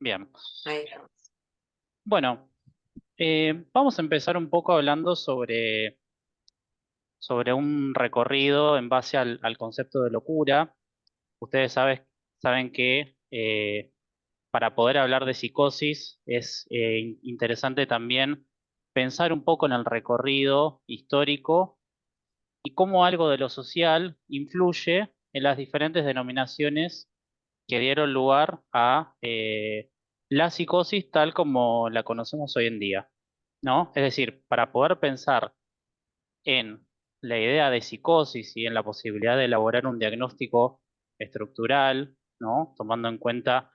Bien. Ahí estamos. Bueno, vamos a empezar un poco hablando sobre un recorrido en base al concepto de locura. Ustedes saben que para poder hablar de psicosis es interesante también pensar un poco en el recorrido histórico y cómo algo de lo social influye en las diferentes denominaciones que dieron lugar a la psicosis tal como la conocemos hoy en día, ¿no? Es decir, para poder pensar en la idea de psicosis y en la posibilidad de elaborar un diagnóstico estructural, ¿no? Tomando en cuenta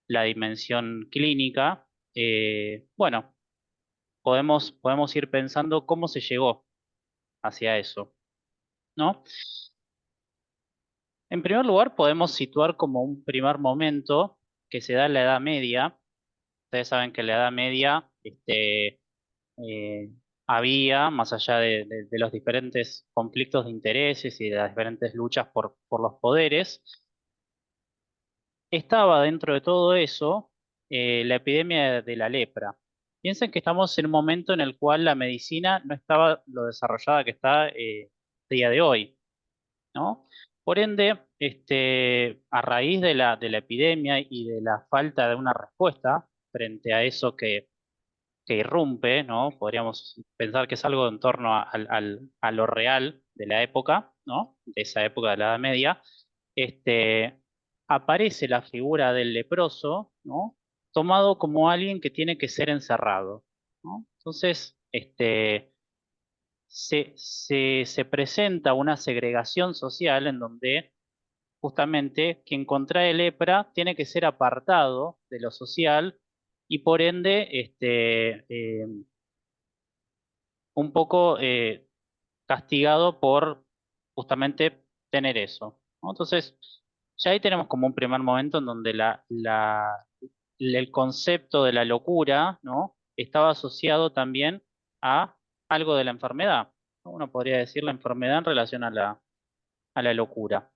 la dimensión clínica, bueno, podemos ir pensando cómo se llegó hacia eso, ¿no? En primer lugar, podemos situar como un primer momento que se da en la Edad Media. Ustedes saben que en la Edad Media eh, había, más allá de los diferentes conflictos de intereses y de las diferentes luchas por los poderes, estaba dentro de todo eso la epidemia de la lepra. Piensen que estamos en un momento en el cual la medicina no estaba lo desarrollada que está día de hoy, ¿no? Por ende, a raíz de la epidemia y de la falta de una respuesta frente a eso que irrumpe, ¿no? Podríamos pensar que es algo en torno a lo real de la época, ¿no? De esa época de la Edad Media, este, aparece la figura del leproso, ¿no? Tomado como alguien que tiene que ser encerrado, ¿no? Entonces, se presenta una segregación social en donde justamente quien contrae lepra tiene que ser apartado de lo social y por ende un poco castigado por justamente tener eso, ¿no? Entonces, ya ahí tenemos como un primer momento en donde el concepto de la locura, ¿no? Estaba asociado también a algo de la enfermedad, ¿no? Uno podría decir la enfermedad en relación a la locura.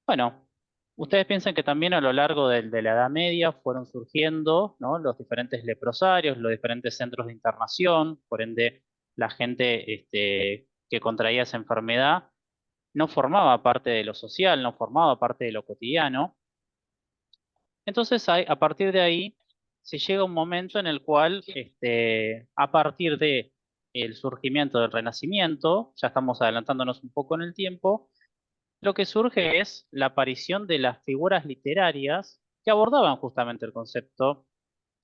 Bueno, ustedes piensan que también a lo largo de la Edad Media fueron surgiendo, ¿no? Los diferentes leprosarios, los diferentes centros de internación, por ende la gente que contraía esa enfermedad no formaba parte de lo social, no formaba parte de lo cotidiano. Entonces, a partir de ahí se llega a un momento en el cual, a partir de el surgimiento del Renacimiento, ya estamos adelantándonos un poco en el tiempo, lo que surge es la aparición de las figuras literarias que abordaban justamente el concepto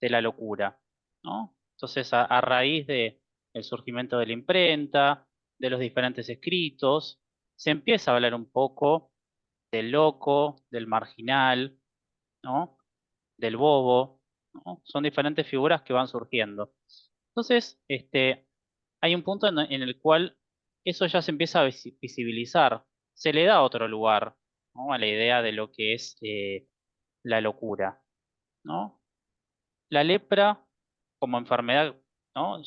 de la locura, ¿no? Entonces, a raíz de el surgimiento de la imprenta, de los diferentes escritos, se empieza a hablar un poco del loco, del marginal, ¿no? Del bobo, ¿no? Son diferentes figuras que van surgiendo. Entonces, hay un punto en el cual eso ya se empieza a visibilizar, se le da otro lugar, ¿no? A la idea de lo que es la locura, ¿no? La lepra como enfermedad, ¿no?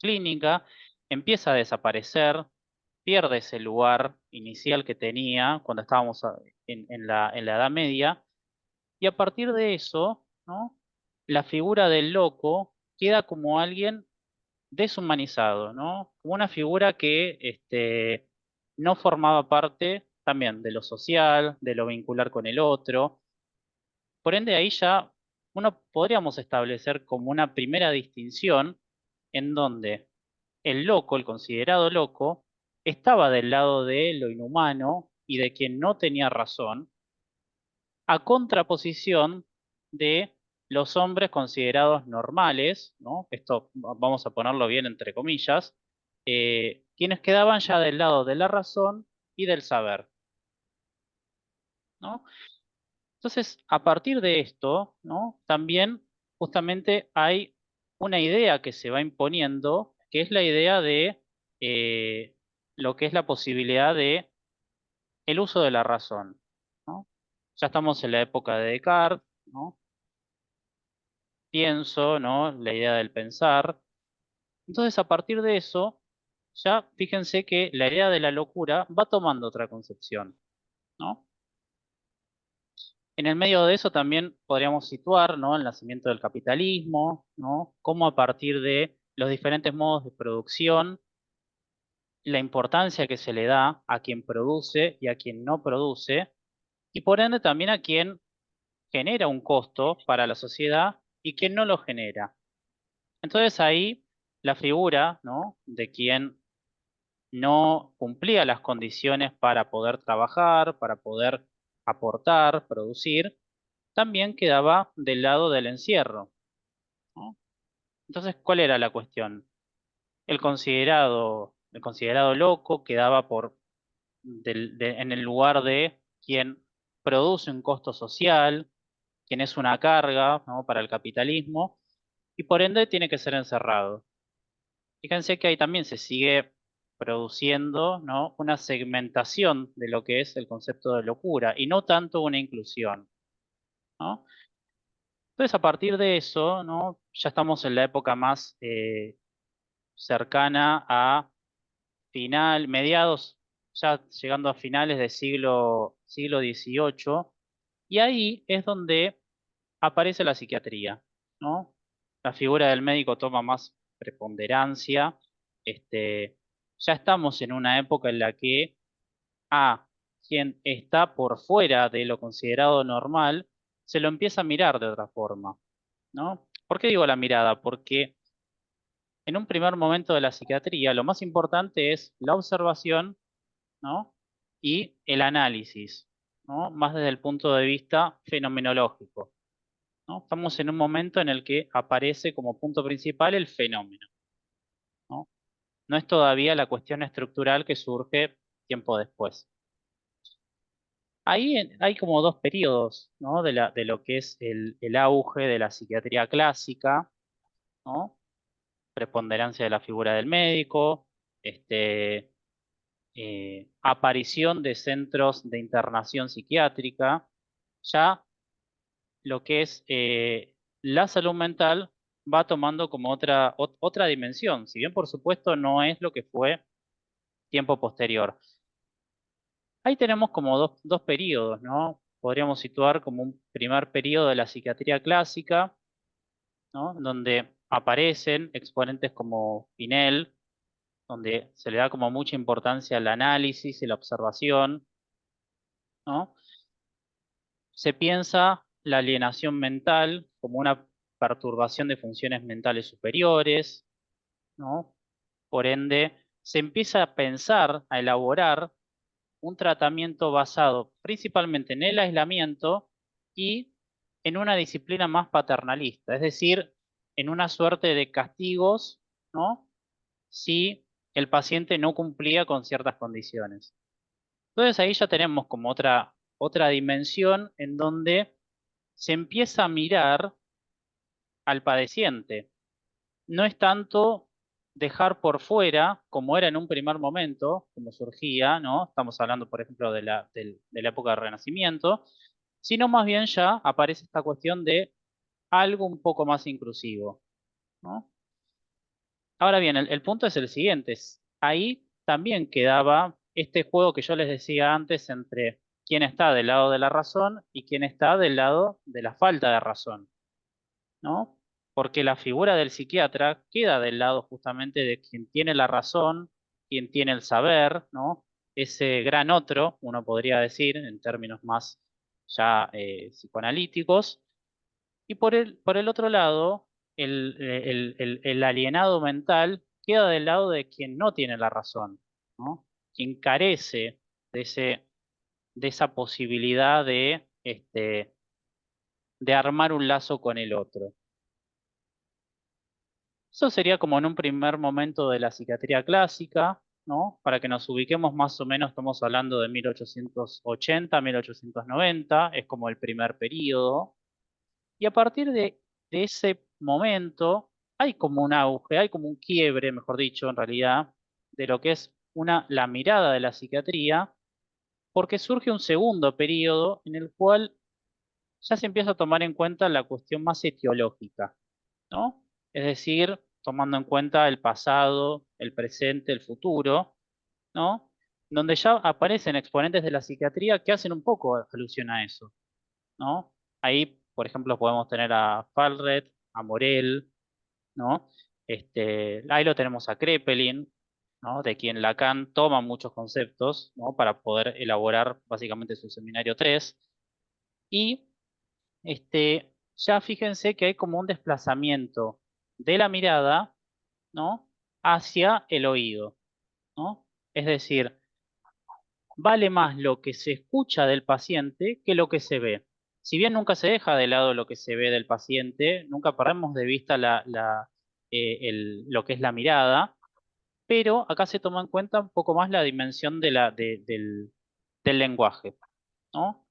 Clínica empieza a desaparecer, pierde ese lugar inicial que tenía cuando estábamos en la Edad Media, y a partir de eso, ¿no? La figura del loco queda como alguien deshumanizado, ¿no? Como una figura que no formaba parte también de lo social, de lo vincular con el otro. Por ende, ahí ya uno podríamos establecer como una primera distinción en donde el loco, el considerado loco, estaba del lado de lo inhumano y de quien no tenía razón, a contraposición de los hombres considerados normales, ¿no? Esto vamos a ponerlo bien entre comillas, quienes quedaban ya del lado de la razón y del saber, ¿no? Entonces, a partir de esto, ¿no? También justamente hay una idea que se va imponiendo, que es la idea de lo que es la posibilidad de el uso de la razón, ¿no? Ya estamos en la época de Descartes, ¿no? Pienso, ¿no? La idea del pensar. Entonces, a partir de eso, ya fíjense que la idea de la locura va tomando otra concepción, ¿no? En el medio de eso también podríamos situar, ¿no?, el nacimiento del capitalismo, ¿no? Cómo a partir de los diferentes modos de producción, la importancia que se le da a quien produce y a quien no produce, y por ende también a quien genera un costo para la sociedad y quien no lo genera. Entonces ahí la figura, ¿no?, de quien no cumplía las condiciones para poder trabajar, para poder aportar, producir, también quedaba del lado del encierro, ¿no? Entonces, ¿cuál era la cuestión? El considerado loco quedaba en el lugar de quien produce un costo social, quien es una carga, ¿no?, para el capitalismo, y por ende tiene que ser encerrado. Fíjense que ahí también se sigue produciendo, ¿no?, una segmentación de lo que es el concepto de locura y no tanto una inclusión, ¿no? Entonces, a partir de eso, ¿no?, ya estamos en la época más cercana a mediados, ya llegando a finales del siglo XVIII, y ahí es donde aparece la psiquiatría, ¿no? La figura del médico toma más preponderancia. Ya estamos en una época en la que a quien está por fuera de lo considerado normal se lo empieza a mirar de otra forma, ¿no? ¿Por qué digo la mirada? Porque en un primer momento de la psiquiatría lo más importante es la observación, ¿no?, y el análisis, ¿no?, más desde el punto de vista fenomenológico, ¿no? Estamos en un momento en el que aparece como punto principal el fenómeno, ¿no? No es todavía la cuestión estructural que surge tiempo después. Ahí hay como dos periodos, ¿no?, de lo que es el auge de la psiquiatría clásica, ¿no? Preponderancia de la figura del médico, este, aparición de centros de internación psiquiátrica. Ya lo que es la salud mental va tomando como otra dimensión, si bien por supuesto no es lo que fue tiempo posterior. Ahí tenemos como dos periodos, ¿no? Podríamos situar como un primer periodo de la psiquiatría clásica, ¿no?, donde aparecen exponentes como Pinel, donde se le da como mucha importancia al análisis y la observación, ¿no? Se piensa la alienación mental como una perturbación de funciones mentales superiores, ¿no? Por ende, se empieza a pensar, a elaborar un tratamiento basado principalmente en el aislamiento y en una disciplina más paternalista, es decir, en una suerte de castigos, ¿no?, si el paciente no cumplía con ciertas condiciones. Entonces ahí ya tenemos como otra dimensión en donde se empieza a mirar al padeciente. No es tanto dejar por fuera, como era en un primer momento, como surgía, ¿no? Estamos hablando, por ejemplo, de la época del Renacimiento, sino más bien ya aparece esta cuestión de algo un poco más inclusivo, ¿no? Ahora bien, el punto es el siguiente. Ahí también quedaba este juego que yo les decía antes entre quién está del lado de la razón y quién está del lado de la falta de razón, ¿no? Porque la figura del psiquiatra queda del lado justamente de quien tiene la razón, quien tiene el saber, ¿no? Ese gran otro, uno podría decir, en términos más ya psicoanalíticos. Y por el otro lado, el alienado mental queda del lado de quien no tiene la razón, ¿no? Quien carece de esa posibilidad de armar un lazo con el otro. Eso sería como en un primer momento de la psiquiatría clásica, ¿no? Para que nos ubiquemos más o menos, estamos hablando de 1880, 1890, es como el primer periodo. Y a partir de ese momento hay como un auge, hay como un quiebre, mejor dicho, en realidad, de lo que es la mirada de la psiquiatría, porque surge un segundo periodo en el cual ya se empieza a tomar en cuenta la cuestión más etiológica, ¿no? Es decir, tomando en cuenta el pasado, el presente, el futuro, ¿no? Donde ya aparecen exponentes de la psiquiatría que hacen un poco alusión a eso. ¿no? Ahí, por ejemplo, podemos tener a Fallret, a Morel, ¿no? Ahí lo tenemos a Kraepelin, ¿no? De quien Lacan toma muchos conceptos, ¿no? Para poder elaborar básicamente su seminario 3. Y ya fíjense que hay como un desplazamiento de la mirada, ¿no? Hacia el oído, ¿no? Es decir, vale más lo que se escucha del paciente que lo que se ve. Si bien nunca se deja de lado lo que se ve del paciente, nunca perdemos de vista lo que es la mirada, pero acá se toma en cuenta un poco más la dimensión del lenguaje, ¿no?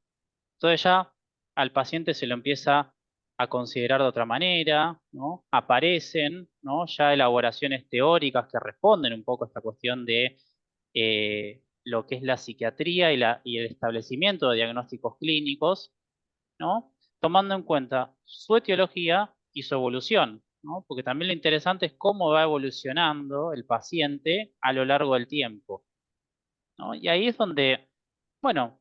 Entonces ya al paciente se lo empieza a considerar de otra manera, ¿no? Aparecen, ¿no? Ya elaboraciones teóricas que responden un poco a esta cuestión de lo que es la psiquiatría y el establecimiento de diagnósticos clínicos, ¿no? Tomando en cuenta su etiología y su evolución, ¿no? Porque también lo interesante es cómo va evolucionando el paciente a lo largo del tiempo, ¿no? Y ahí es donde, bueno,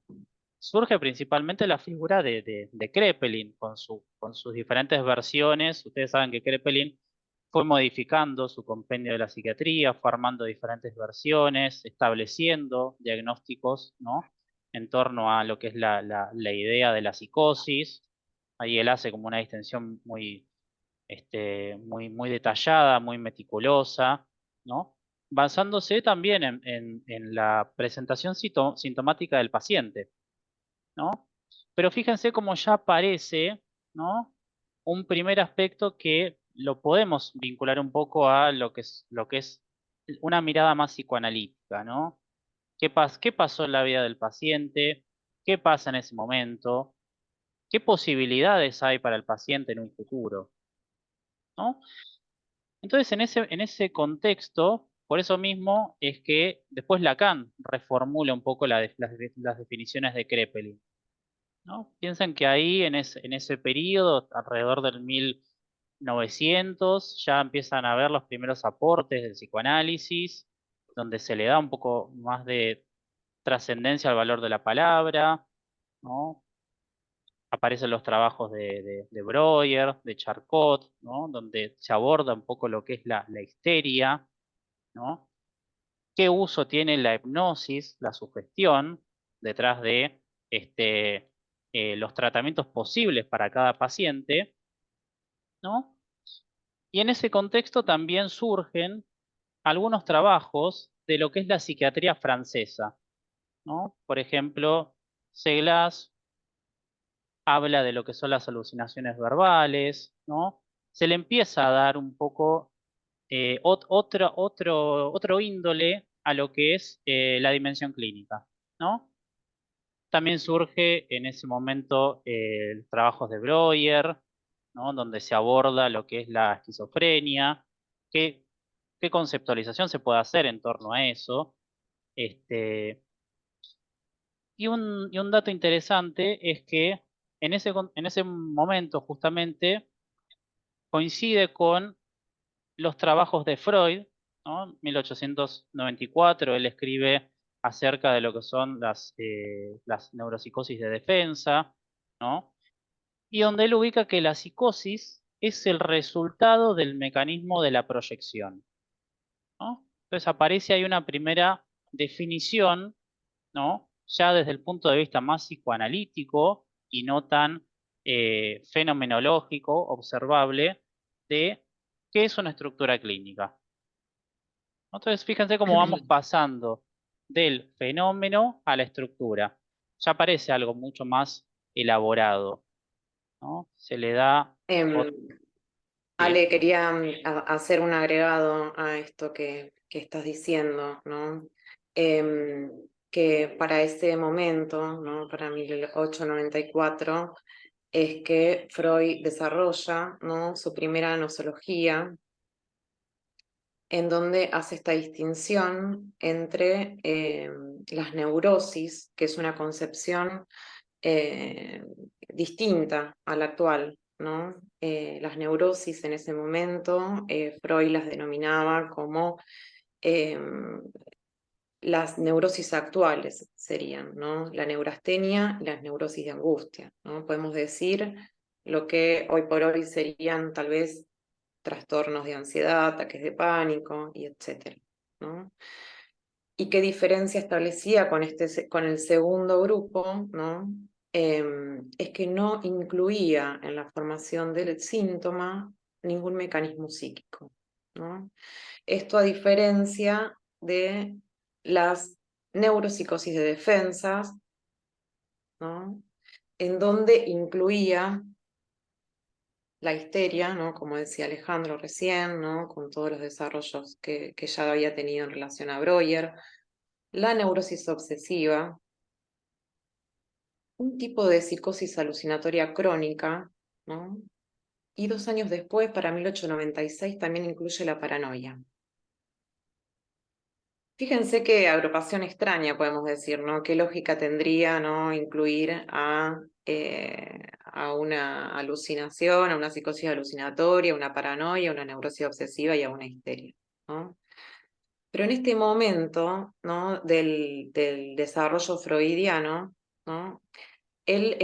surge principalmente la figura de Kraepelin con sus diferentes versiones. Ustedes saben que Kraepelin fue modificando su compendio de la psiquiatría, fue armando diferentes versiones, estableciendo diagnósticos, ¿no? En torno a lo que es la idea de la psicosis. Ahí él hace como una distinción muy detallada, muy meticulosa, ¿no? Basándose también en la presentación sintomática del paciente, ¿no? Pero fíjense cómo ya aparece, ¿no? Un primer aspecto que lo podemos vincular un poco a lo que es una mirada más psicoanalítica, ¿no? ¿Qué pasó en la vida del paciente? ¿Qué pasa en ese momento? ¿Qué posibilidades hay para el paciente en un futuro? ¿No? Entonces, en ese contexto, por eso mismo es que después Lacan reformula un poco las definiciones de Kraepelin, ¿no? Piensen que ahí, en ese periodo, alrededor del 1900, ya empiezan a ver los primeros aportes del psicoanálisis, donde se le da un poco más de trascendencia al valor de la palabra, ¿no? Aparecen los trabajos de Breuer, de Charcot, ¿no? Donde se aborda un poco lo que es la histeria, ¿no? ¿Qué uso tiene la hipnosis, la sugestión, detrás de los tratamientos posibles para cada paciente, ¿no? Y en ese contexto también surgen algunos trabajos de lo que es la psiquiatría francesa, ¿no? Por ejemplo, Seglas habla de lo que son las alucinaciones verbales, ¿no? Se le empieza a dar un poco otro índole a lo que es la dimensión clínica, ¿no? También surge en ese momento trabajos de Breuer, ¿no? Donde se aborda lo que es la esquizofrenia, qué conceptualización se puede hacer en torno a eso. Y un dato interesante es que en ese momento justamente coincide con los trabajos de Freud, ¿no? 1894, él escribe acerca de lo que son las neuropsicosis de defensa, ¿no? Y donde él ubica que la psicosis es el resultado del mecanismo de la proyección, ¿no? Entonces aparece ahí una primera definición, ¿no? Ya desde el punto de vista más psicoanalítico y no tan fenomenológico, observable, de qué es una estructura clínica. Entonces, fíjense cómo vamos pasando del fenómeno a la estructura. Ya parece algo mucho más elaborado, ¿no? Se le da... ot- Em, sí. Ale, quería hacer un agregado a esto que estás diciendo, ¿no? Que para ese momento, ¿no? Para 1894, es que Freud desarrolla, ¿no? Su primera nosología, en donde hace esta distinción entre las neurosis, que es una concepción eh, distinta a la actual, ¿no? Las neurosis en ese momento, Freud las denominaba como las neurosis actuales serían, ¿no? La neurastenia y las neurosis de angustia, ¿no? Podemos decir lo que hoy por hoy serían tal vez trastornos de ansiedad, ataques de pánico y etcétera, ¿no? ¿Y qué diferencia establecía con el segundo grupo, ¿no? Es que no incluía en la formación del síntoma ningún mecanismo psíquico, ¿no? Esto a diferencia de las neuropsicosis de defensas, ¿no? En donde incluía la histeria, ¿no? Como decía Alejandro recién, ¿no? Con todos los desarrollos que ya había tenido en relación a Breuer, la neurosis obsesiva, un tipo de psicosis alucinatoria crónica, ¿no? Y 2 años después, para 1896, también incluye la paranoia. Fíjense qué agrupación extraña, podemos decir, ¿no? ¿Qué lógica tendría, ¿no? Incluir a una alucinación, a una psicosis alucinatoria, a una paranoia, a una neurosis obsesiva y a una histeria, ¿no? Pero en este momento, ¿no? del desarrollo freudiano, ¿no? Él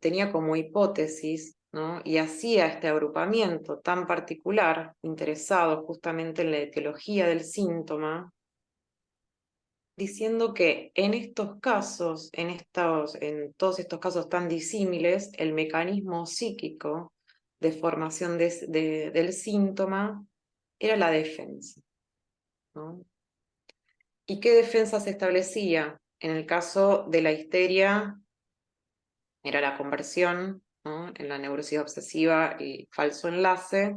tenía como hipótesis, ¿no? Y hacía este agrupamiento tan particular, interesado justamente en la etiología del síntoma, diciendo que en estos casos, en todos estos casos tan disímiles, el mecanismo psíquico de formación del síntoma era la defensa, ¿no? ¿Y qué defensa se establecía? En el caso de la histeria, era la conversión, ¿no? En la neurosis obsesiva, el falso enlace.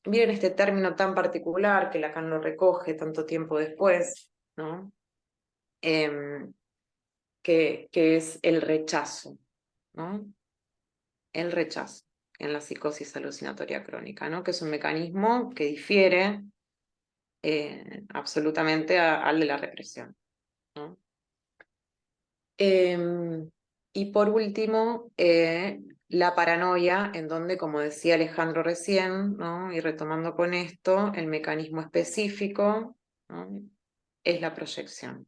Miren este término tan particular que Lacan lo recoge tanto tiempo después, ¿no? Que es el rechazo, ¿no? El rechazo en la psicosis alucinatoria crónica, ¿no? Que es un mecanismo que difiere absolutamente al de la represión, ¿no? Y por último, la paranoia, en donde, como decía Alejandro recién, ¿no? Y retomando con esto, el mecanismo específico, ¿no? Es la proyección.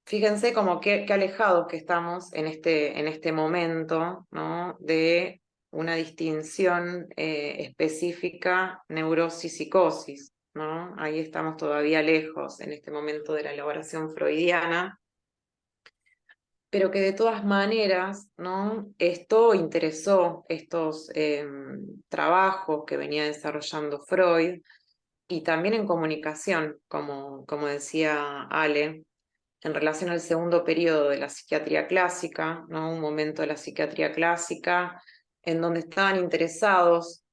Fíjense como qué alejados que estamos en este momento, ¿no? De una distinción específica neurosis-psicosis, ¿no? Ahí estamos todavía lejos en este momento de la elaboración freudiana, pero que de todas maneras, ¿no? Esto interesó estos trabajos que venía desarrollando Freud y también en comunicación, como decía Ale, en relación al segundo periodo de la psiquiatría clásica, ¿no? Un momento de la psiquiatría clásica en donde estaban interesados,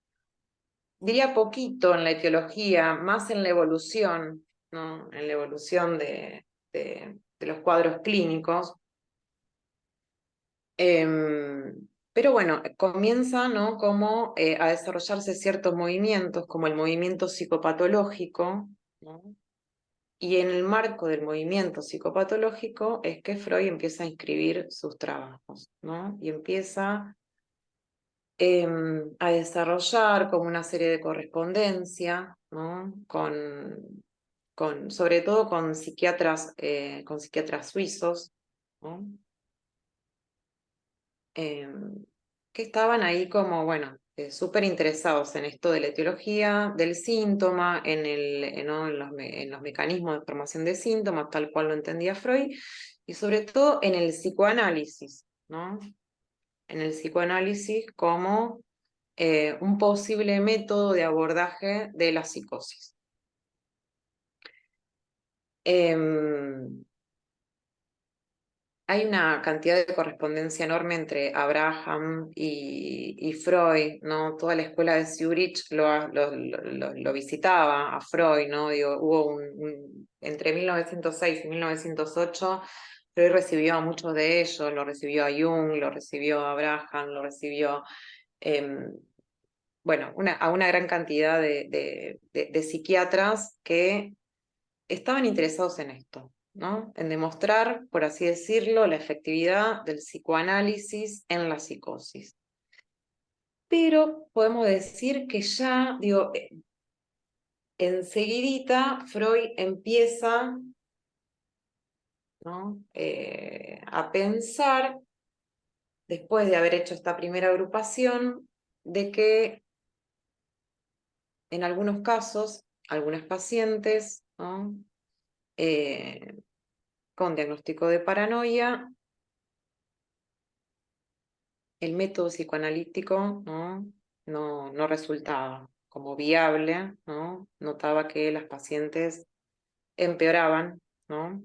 diría poquito en la etiología, más en la evolución, ¿no? En la evolución de los cuadros clínicos. Pero bueno, comienza, ¿no? Como a desarrollarse ciertos movimientos, como el movimiento psicopatológico, ¿no? Y en el marco del movimiento psicopatológico es que Freud empieza a inscribir sus trabajos, ¿no? Y empieza a desarrollar como una serie de correspondencia, ¿no? Sobre todo con psiquiatras suizos, ¿no? Que estaban ahí como, bueno, súper interesados en esto de la etiología, del síntoma, ¿no? en los mecanismos de formación de síntomas, tal cual lo entendía Freud, y sobre todo en el psicoanálisis, ¿no? En el psicoanálisis como un posible método de abordaje de la psicosis. Hay una cantidad de correspondencia enorme entre Abraham y Freud, ¿no? Toda la escuela de Zurich lo visitaba a Freud, ¿no? Digo, entre 1906 y 1908, Freud recibió a muchos de ellos, lo recibió a Jung, lo recibió a Abraham, lo recibió, bueno, a una gran cantidad de psiquiatras que estaban interesados en esto, ¿no? En demostrar, por así decirlo, la efectividad del psicoanálisis en la psicosis. Pero podemos decir que ya, digo, enseguidita Freud empieza, ¿no? A pensar, después de haber hecho esta primera agrupación, de que en algunos casos, algunas pacientes, ¿no? Con diagnóstico de paranoia, el método psicoanalítico, no resultaba como viable, ¿no? Notaba que las pacientes empeoraban, ¿no?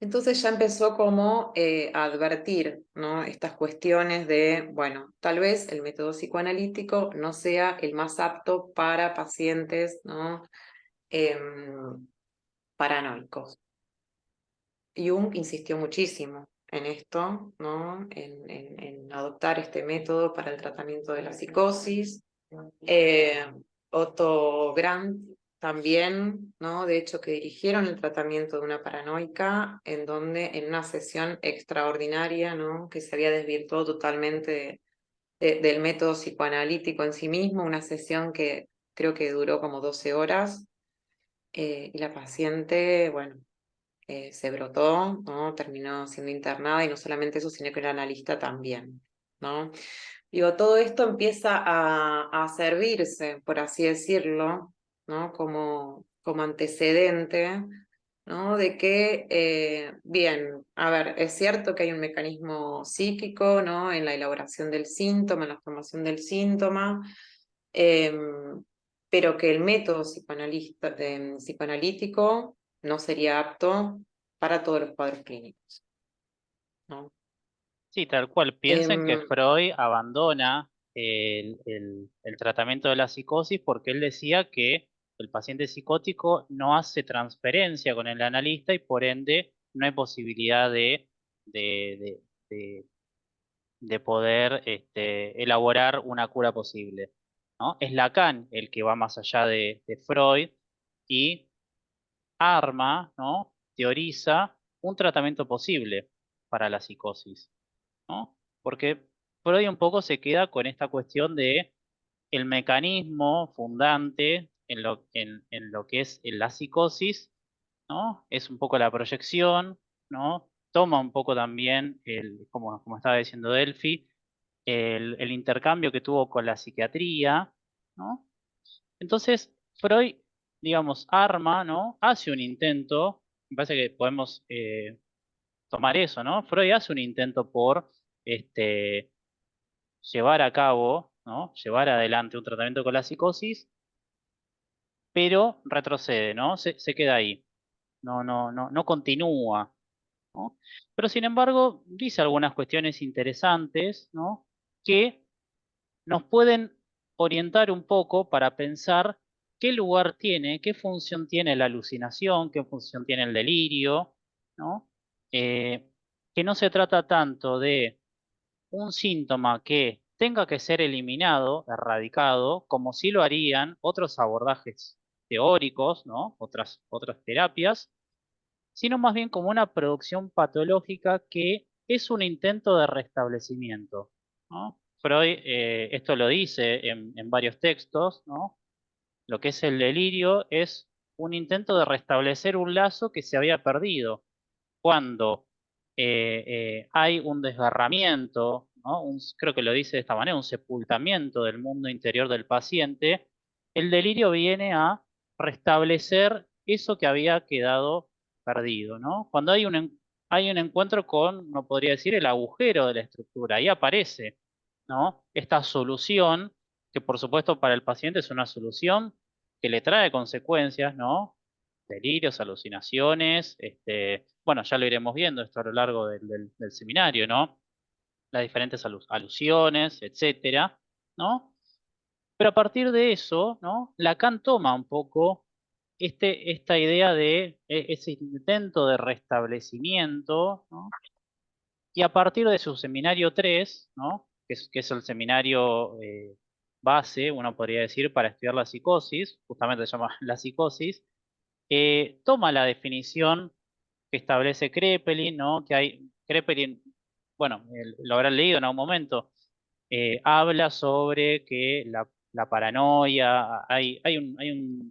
Entonces ya empezó como a advertir, ¿no? Estas cuestiones de, bueno, tal vez el método psicoanalítico no sea el más apto para pacientes, ¿no? Paranoicos. Jung insistió muchísimo en esto, ¿no? En adoptar este método para el tratamiento de la psicosis. Eh, Otto Grant también, ¿no? De hecho, que dirigieron el tratamiento de una paranoica, en donde en una sesión extraordinaria, ¿no? Que se había desvirtuado totalmente del método psicoanalítico en sí mismo, una sesión que creo que duró como 12 horas, y la paciente, bueno, se brotó, ¿no? Terminó siendo internada y no solamente eso, sino que el analista también, ¿no? Digo, todo esto empieza a servirse, por así decirlo, ¿no? Como antecedente, ¿no? De que, bien, a ver, es cierto que hay un mecanismo psíquico, ¿no? En la elaboración del síntoma, en la formación del síntoma, pero que el método psicoanalítico no sería apto para todos los cuadros clínicos, ¿no? Sí, tal cual. Piensen que Em, Freud abandona el tratamiento de la psicosis porque él decía que el paciente psicótico no hace transferencia con el analista y por ende no hay posibilidad de, de- de poder elaborar una cura posible, ¿no? Es Lacan el que va más allá de Freud y arma, ¿no? Teoriza un tratamiento posible para la psicosis, ¿no? Porque Freud un poco se queda con esta cuestión de el mecanismo fundante en lo que es la psicosis, ¿no? Es un poco la proyección, ¿no? Toma un poco también, como estaba diciendo Delphi, el intercambio que tuvo con la psiquiatría, ¿no? Entonces, Freud, digamos, arma, ¿no? Hace un intento, me parece que podemos tomar eso, ¿no? Freud hace un intento por este, llevar a cabo, ¿no? Llevar adelante un tratamiento con la psicosis, pero retrocede, ¿no? Se queda ahí, no continúa, ¿no? Pero sin embargo, dice algunas cuestiones interesantes, ¿no? Que nos pueden orientar un poco para pensar qué lugar tiene, qué función tiene la alucinación, qué función tiene el delirio, ¿no? Que no se trata tanto de un síntoma que tenga que ser eliminado, erradicado, como sí lo harían otros abordajes teóricos, ¿no? Otras terapias, sino más bien como una producción patológica que es un intento de restablecimiento, ¿no? Freud esto lo dice en varios textos, ¿no? Lo que es el delirio es un intento de restablecer un lazo que se había perdido cuando hay un desgarramiento, ¿no? Creo que lo dice de esta manera, un sepultamiento del mundo interior del paciente, el delirio viene a restablecer eso que había quedado perdido, ¿no? Cuando hay un encuentro con, no podría decir, el agujero de la estructura, ahí aparece, ¿no? Esta solución, que por supuesto para el paciente es una solución que le trae consecuencias, ¿no? Delirios, alucinaciones, bueno, ya lo iremos viendo esto a lo largo del seminario, ¿no? Las diferentes alusiones, etcétera, ¿no? Pero a partir de eso, ¿no? Lacan toma un poco esta idea de ese intento de restablecimiento, ¿no? Y a partir de su seminario 3, ¿no? Que es el seminario base, uno podría decir, para estudiar la psicosis, justamente se llama la psicosis, toma la definición que establece Kraepelin, ¿no? Que hay, Kraepelin, bueno, lo habrán leído en algún momento, habla sobre que la paranoia,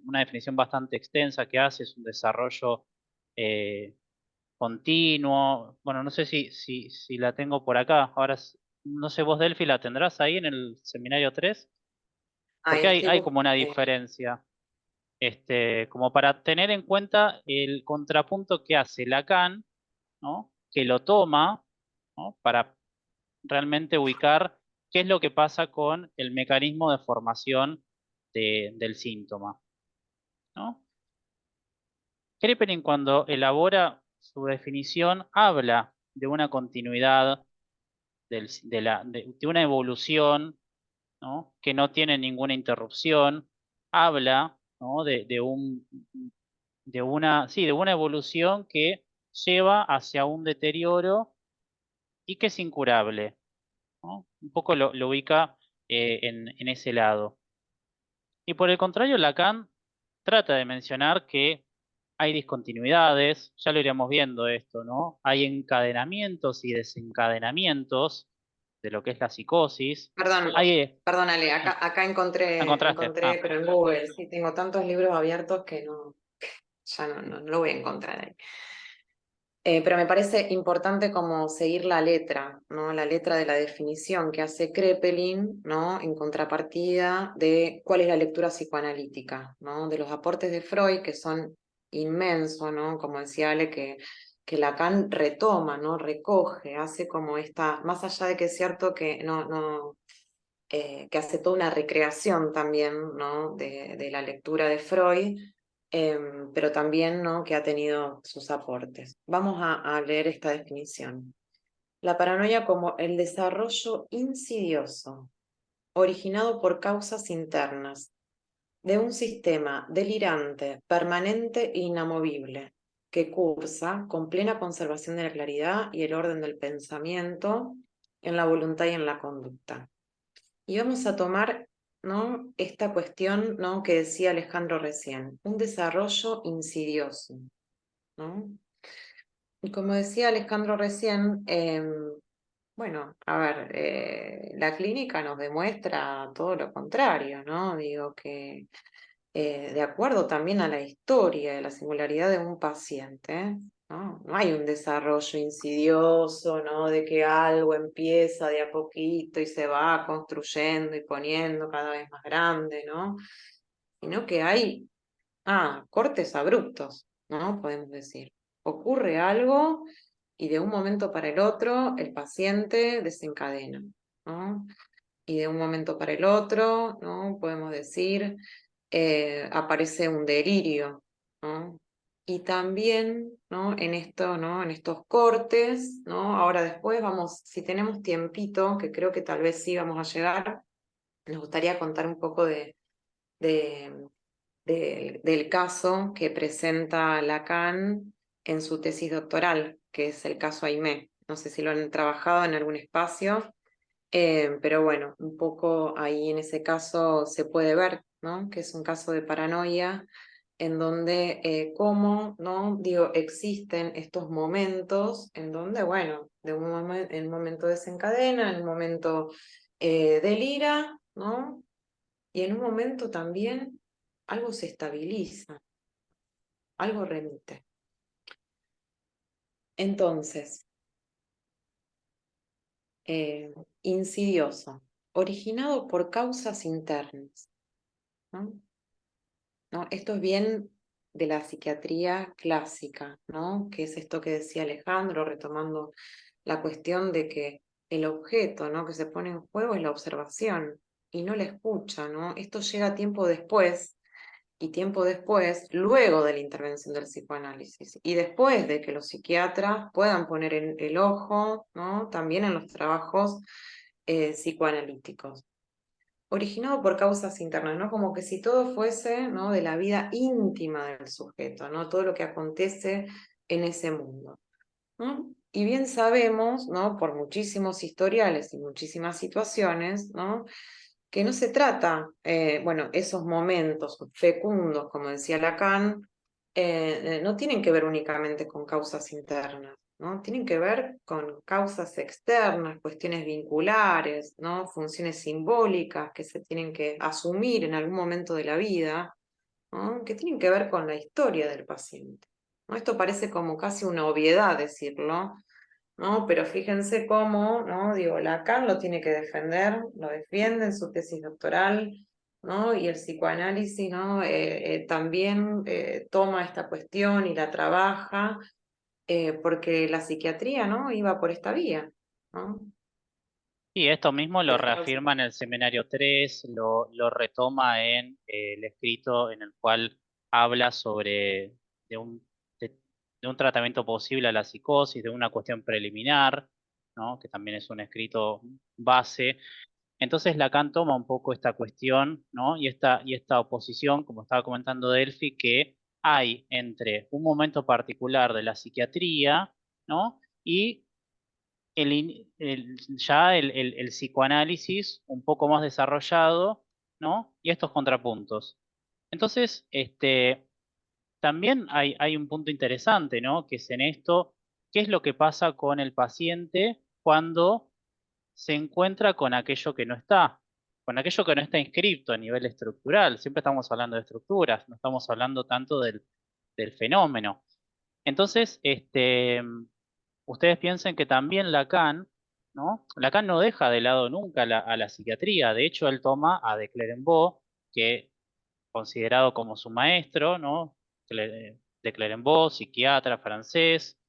una definición bastante extensa que hace, es un desarrollo eh, continuo. Bueno, no sé si la tengo por acá. Ahora, no sé, vos, Delphi, ¿la tendrás ahí en el seminario 3? Ahí Porque estoy hay como una diferencia, como para tener en cuenta el contrapunto que hace Lacan, ¿no? Que lo toma, ¿no? Para realmente ubicar qué es lo que pasa con el mecanismo de formación del síntoma, ¿no? Krepelin, cuando elabora su definición, habla de una continuidad, de una evolución, ¿no? Que no tiene ninguna interrupción, habla, ¿no? de una evolución que lleva hacia un deterioro y que es incurable, ¿no? Un poco lo ubica en ese lado. Y por el contrario, Lacan trata de mencionar que hay discontinuidades, ya lo iremos viendo esto, ¿no? Hay encadenamientos y desencadenamientos de lo que es la psicosis. Perdón, Hay, perdónale, acá ¿la encontraste? encontré, pero en Google, sí, tengo tantos libros abiertos que no, ya no lo voy a encontrar ahí. Pero me parece importante como seguir la letra, ¿no? La letra de la definición que hace Krepelin, ¿no? En contrapartida de cuál es la lectura psicoanalítica, ¿no? De los aportes de Freud, que son inmensos, ¿no? Como decía Ale, que Lacan retoma, ¿no? Recoge, hace como esta, más allá de que es cierto que que hace toda una recreación también, ¿no? de la lectura de Freud, pero también, ¿no? Que ha tenido sus aportes. Vamos a leer esta definición. La paranoia como el desarrollo insidioso, originado por causas internas, de un sistema delirante, permanente e inamovible, que cursa con plena conservación de la claridad y el orden del pensamiento en la voluntad y en la conducta. Y vamos a tomar, ¿no? Esta cuestión, ¿no? Que decía Alejandro recién, un desarrollo insidioso, ¿no? Y como decía Alejandro recién, bueno, a ver, la clínica nos demuestra todo lo contrario, ¿no? Digo que de acuerdo también a la historia de la singularidad de un paciente, ¿no? No hay un desarrollo insidioso, ¿no? De que algo empieza de a poquito y se va construyendo y poniendo cada vez más grande, ¿no? Sino que hay, cortes abruptos, ¿no? Podemos decir. Ocurre algo y de un momento para el otro el paciente desencadena, ¿no? Y de un momento para el otro, ¿no? Podemos decir, aparece un delirio, ¿no? Y también, ¿no? En esto, ¿no? En estos cortes, ¿no? Ahora después vamos, si tenemos tiempito, que creo que tal vez sí vamos a llegar, nos gustaría contar un poco de, del caso que presenta Lacan en su tesis doctoral, que es el caso Aimé. No sé si lo han trabajado en algún espacio. Pero bueno, un poco ahí en ese caso se puede ver, ¿no? Que es un caso de paranoia en donde, cómo, ¿no? Digo, existen estos momentos en donde, bueno, en un momento desencadena, en un momento delira, ¿no? Y en un momento también algo se estabiliza, algo remite. Entonces, eh, insidioso, originado por causas internas, ¿no? ¿No? Esto es bien de la psiquiatría clásica, ¿no? Que es esto que decía Alejandro, retomando la cuestión de que el objeto, ¿no? Que se pone en juego es la observación y no la escucha, ¿no? Esto llega tiempo después y tiempo después, luego de la intervención del psicoanálisis y después de que los psiquiatras puedan poner el ojo, ¿no? También en los trabajos psicoanalíticos originado por causas internas, ¿no? Como que si todo fuese, ¿no? De la vida íntima del sujeto, ¿no? Todo lo que acontece en ese mundo, ¿no? Y bien sabemos, ¿no? Por muchísimos historiales y muchísimas situaciones, ¿no? Que no se trata, bueno, esos momentos fecundos, como decía Lacan, no tienen que ver únicamente con causas internas, ¿no? Tienen que ver con causas externas, cuestiones vinculares, ¿no? Funciones simbólicas que se tienen que asumir en algún momento de la vida, ¿no? Que tienen que ver con la historia del paciente, ¿no? Esto parece como casi una obviedad decirlo, ¿no? Pero fíjense cómo, ¿no? Digo, Lacan lo tiene que defender, lo defiende en su tesis doctoral, ¿no? Y el psicoanálisis, ¿no? También toma esta cuestión y la trabaja, porque la psiquiatría, ¿no? Iba por esta vía, ¿no? Y esto mismo lo Dejar al- reafirma en el Seminario 3, lo retoma en el escrito en el cual habla sobre de un, de, de un tratamiento posible a la psicosis, de una cuestión preliminar, ¿no? Que también es un escrito base. Entonces Lacan toma un poco esta cuestión, ¿no? Y esta oposición, como estaba comentando Delphi, que hay entre un momento particular de la psiquiatría, ¿no? Y ya el psicoanálisis un poco más desarrollado, ¿no? Y estos contrapuntos. Entonces, también hay un punto interesante, ¿no? Que es en esto, ¿qué es lo que pasa con el paciente cuando se encuentra con aquello que no está? Con aquello que no está inscrito a nivel estructural. Siempre estamos hablando de estructuras, no estamos hablando tanto del fenómeno. Entonces, ustedes piensen que también Lacan, ¿no? Lacan no deja de lado nunca a la psiquiatría. De hecho, él toma a de Clerambault, que considerado como su maestro, ¿no? De Clerambault, psiquiatra francés,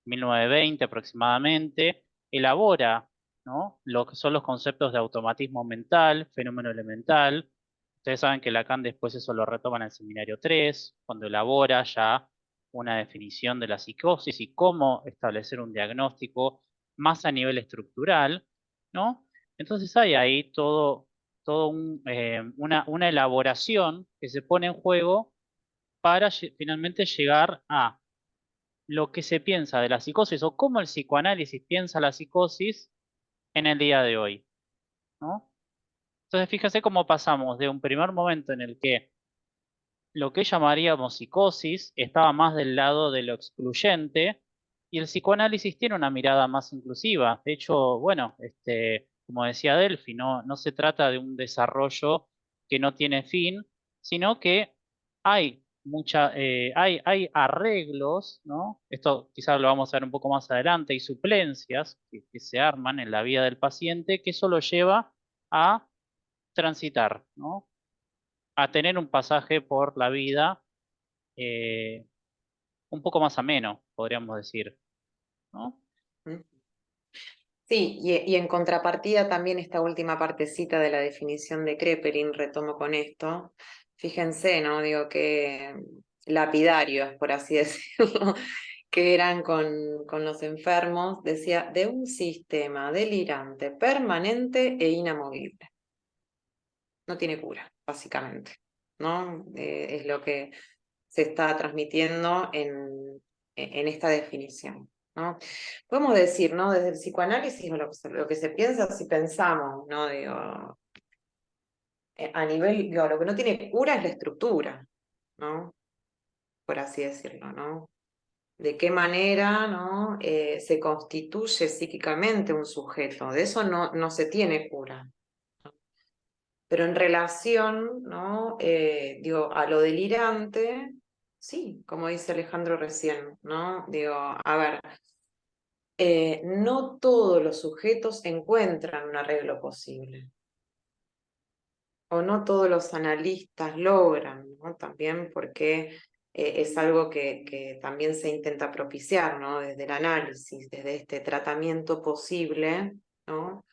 1920 aproximadamente, elabora, ¿no? Lo que son los conceptos de automatismo mental, fenómeno elemental. Ustedes saben que Lacan después eso lo retoma en el Seminario 3, cuando elabora ya una definición de la psicosis y cómo establecer un diagnóstico más a nivel estructural, ¿no? Entonces hay ahí todo una elaboración que se pone en juego para finalmente llegar a lo que se piensa de la psicosis o cómo el psicoanálisis piensa la psicosis en el día de hoy, ¿no? Entonces fíjese cómo pasamos de un primer momento en el que lo que llamaríamos psicosis estaba más del lado de lo excluyente y el psicoanálisis tiene una mirada más inclusiva. De hecho, bueno, como decía Delphi, no se trata de un desarrollo que no tiene fin, sino que hay arreglos, ¿no? Esto quizás lo vamos a ver un poco más adelante, y suplencias que se arman en la vida del paciente, que eso lo lleva a transitar, ¿no? A tener un pasaje por la vida eh, un poco más ameno, podríamos decir, ¿no? Sí, y en contrapartida también esta última partecita de la definición de Kreperin, retomo con esto. Fíjense, ¿no? Digo que lapidarios, por así decirlo, que eran con los enfermos, decía, de un sistema delirante, permanente e inamovible. No tiene cura, básicamente, ¿no? Es lo que se está transmitiendo en esta definición, ¿no? Podemos decir, ¿no? Desde el psicoanálisis, lo que se piensa, si pensamos, ¿no? Digo, a nivel, digo, lo que no tiene cura es la estructura, ¿no? Por así decirlo, ¿no? De qué manera, ¿no? Se constituye psíquicamente un sujeto, de eso no se tiene cura. Pero en relación, ¿no? Digo, a lo delirante, sí, como dice Alejandro recién, ¿no? Digo, a ver, no todos los sujetos encuentran un arreglo posible, o no todos los analistas logran, ¿no? También porque es algo que también se intenta propiciar, ¿no? Desde el análisis, desde este tratamiento posible, ¿no?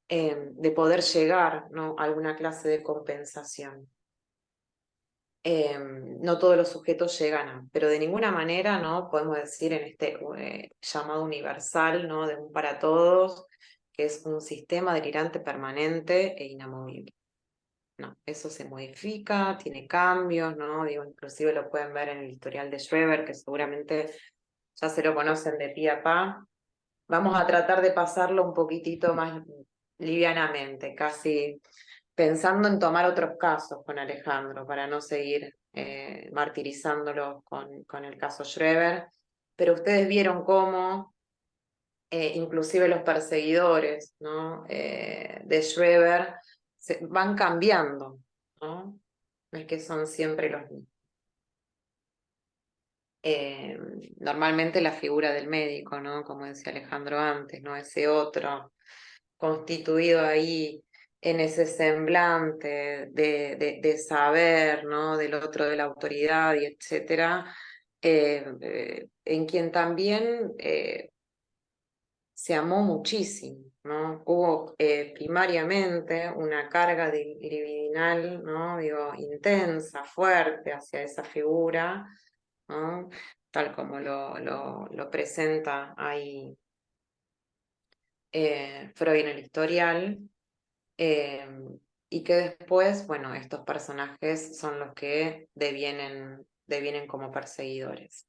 De poder llegar, ¿no? a alguna clase de compensación. No todos los sujetos llegan pero de ninguna manera, ¿no? Podemos decir en este llamado universal, ¿no? De un para todos, que es un sistema delirante permanente e inamovible. No, eso se modifica, tiene cambios, ¿no? Digo, inclusive lo pueden ver en el historial de Schreber, que seguramente ya se lo conocen de pie a pa. Vamos a tratar de pasarlo un poquitito más livianamente, casi pensando en tomar otros casos con Alejandro para no seguir martirizándolo con el caso Schreber. Pero ustedes vieron cómo inclusive los perseguidores, ¿no? De Schreber van cambiando, ¿no? No es que son siempre los mismos. Normalmente la figura del médico, ¿no? Como decía Alejandro antes, ¿no? Ese otro constituido ahí en ese semblante de saber, ¿no? Del otro, de la autoridad y etcétera, en quien también se amó muchísimo, ¿no? Hubo primariamente una carga libidinal, ¿no? Digo, intensa, fuerte hacia esa figura, ¿no? Tal como lo presenta ahí Freud en el historial, eh, y que después, bueno, estos personajes son los que devienen como perseguidores.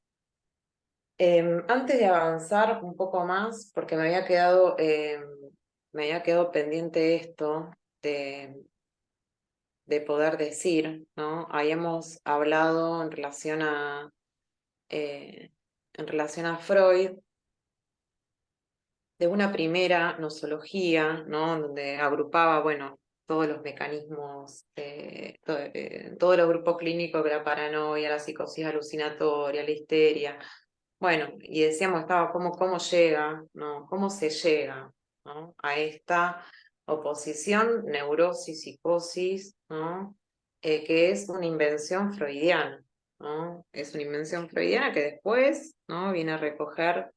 Antes de avanzar un poco más, porque me había quedado pendiente esto de poder decir, ¿no? Habíamos hablado en relación a Freud de una primera nosología, ¿no? Donde agrupaba, bueno, todos los mecanismos, todos los grupos clínicos de la paranoia, la psicosis alucinatoria, la histeria. Bueno, y decíamos, estaba cómo llega, ¿no? ¿Cómo se llega, ¿no? A esta oposición, neurosis, psicosis, ¿no? Que es una invención freudiana, ¿no? Es una invención freudiana que después, ¿no? Viene a recoger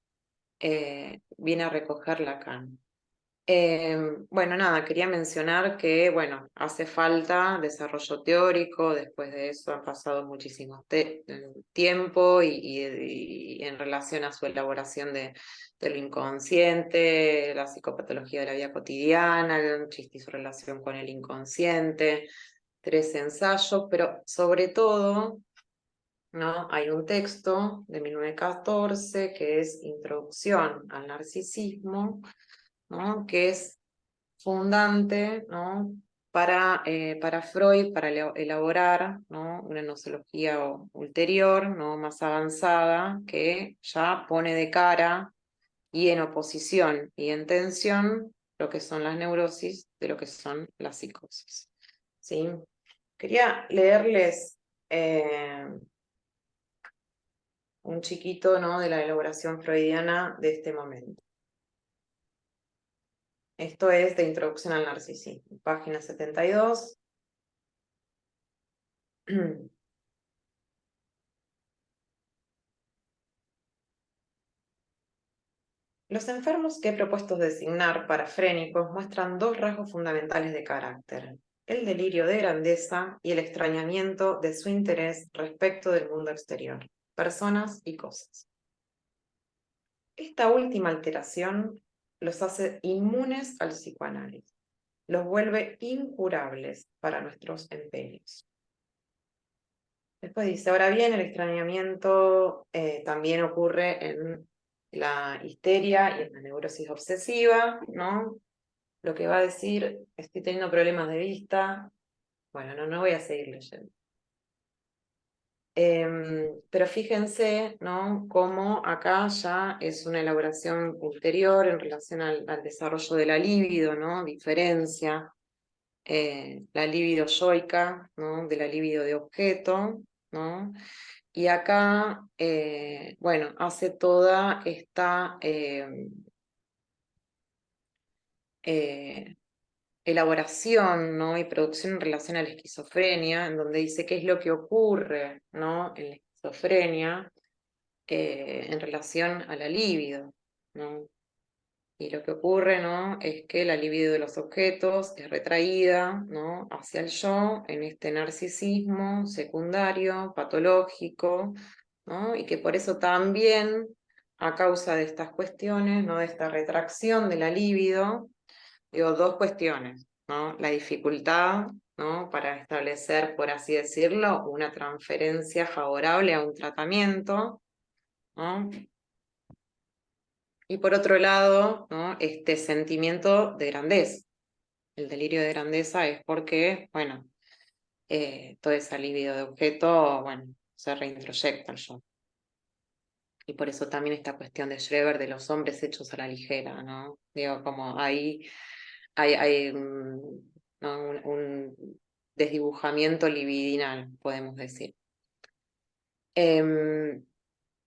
Lacan. Bueno, nada, quería mencionar que, bueno, hace falta desarrollo teórico, después de eso han pasado muchísimo tiempo y en relación a su elaboración de lo inconsciente, la psicopatología de la vida cotidiana, el chiste y su relación con el inconsciente, 3 ensayos, pero sobre todo, ¿no? Hay un texto de 1914 que es Introducción al Narcisismo, ¿no? Que es fundante, ¿no? Para Freud, para elaborar, ¿no? Una nosología ulterior, ¿no? Más avanzada, que ya pone de cara y en oposición y en tensión lo que son las neurosis de lo que son las psicosis. ¿Sí? Quería leerles un chiquito, ¿no? De la elaboración freudiana de este momento. Esto es de Introducción al Narcisismo, página 72. Los enfermos que he propuesto designar parafrénicos muestran 2 rasgos fundamentales de carácter: el delirio de grandeza y el extrañamiento de su interés respecto del mundo exterior, personas y cosas. Esta última alteración los hace inmunes al psicoanálisis, los vuelve incurables para nuestros empeños. Después dice, ahora bien, el extrañamiento también ocurre en la histeria y en la neurosis obsesiva, ¿no? Lo que va a decir, estoy teniendo problemas de vista. Bueno, no voy a seguir leyendo. Pero fíjense, ¿no? Cómo acá ya es una elaboración ulterior en relación al desarrollo de la libido, ¿no? Diferencia la libido yoica, ¿no? De la libido de objeto, ¿no? Y acá, bueno, hace toda esta elaboración, ¿no? Y producción en relación a la esquizofrenia, en donde dice qué es lo que ocurre, ¿no? En la esquizofrenia en relación a la libido, ¿no? Y lo que ocurre, ¿no? Es que la libido de los objetos es retraída, ¿no? Hacia el yo en este narcisismo secundario, patológico, ¿no? Y que por eso también, a causa de estas cuestiones, ¿no? De esta retracción de la libido, digo, 2 cuestiones, ¿no? La dificultad, ¿no? Para establecer, por así decirlo, una transferencia favorable a un tratamiento, ¿no? Y por otro lado, ¿no? Este sentimiento de grandeza. El delirio de grandeza es porque, bueno, todo ese libido de objeto, bueno, se reintroyecta al yo. Y por eso también esta cuestión de Schreber de los hombres hechos a la ligera, ¿no? Digo, como ahí hay ¿no? un desdibujamiento libidinal, podemos decir.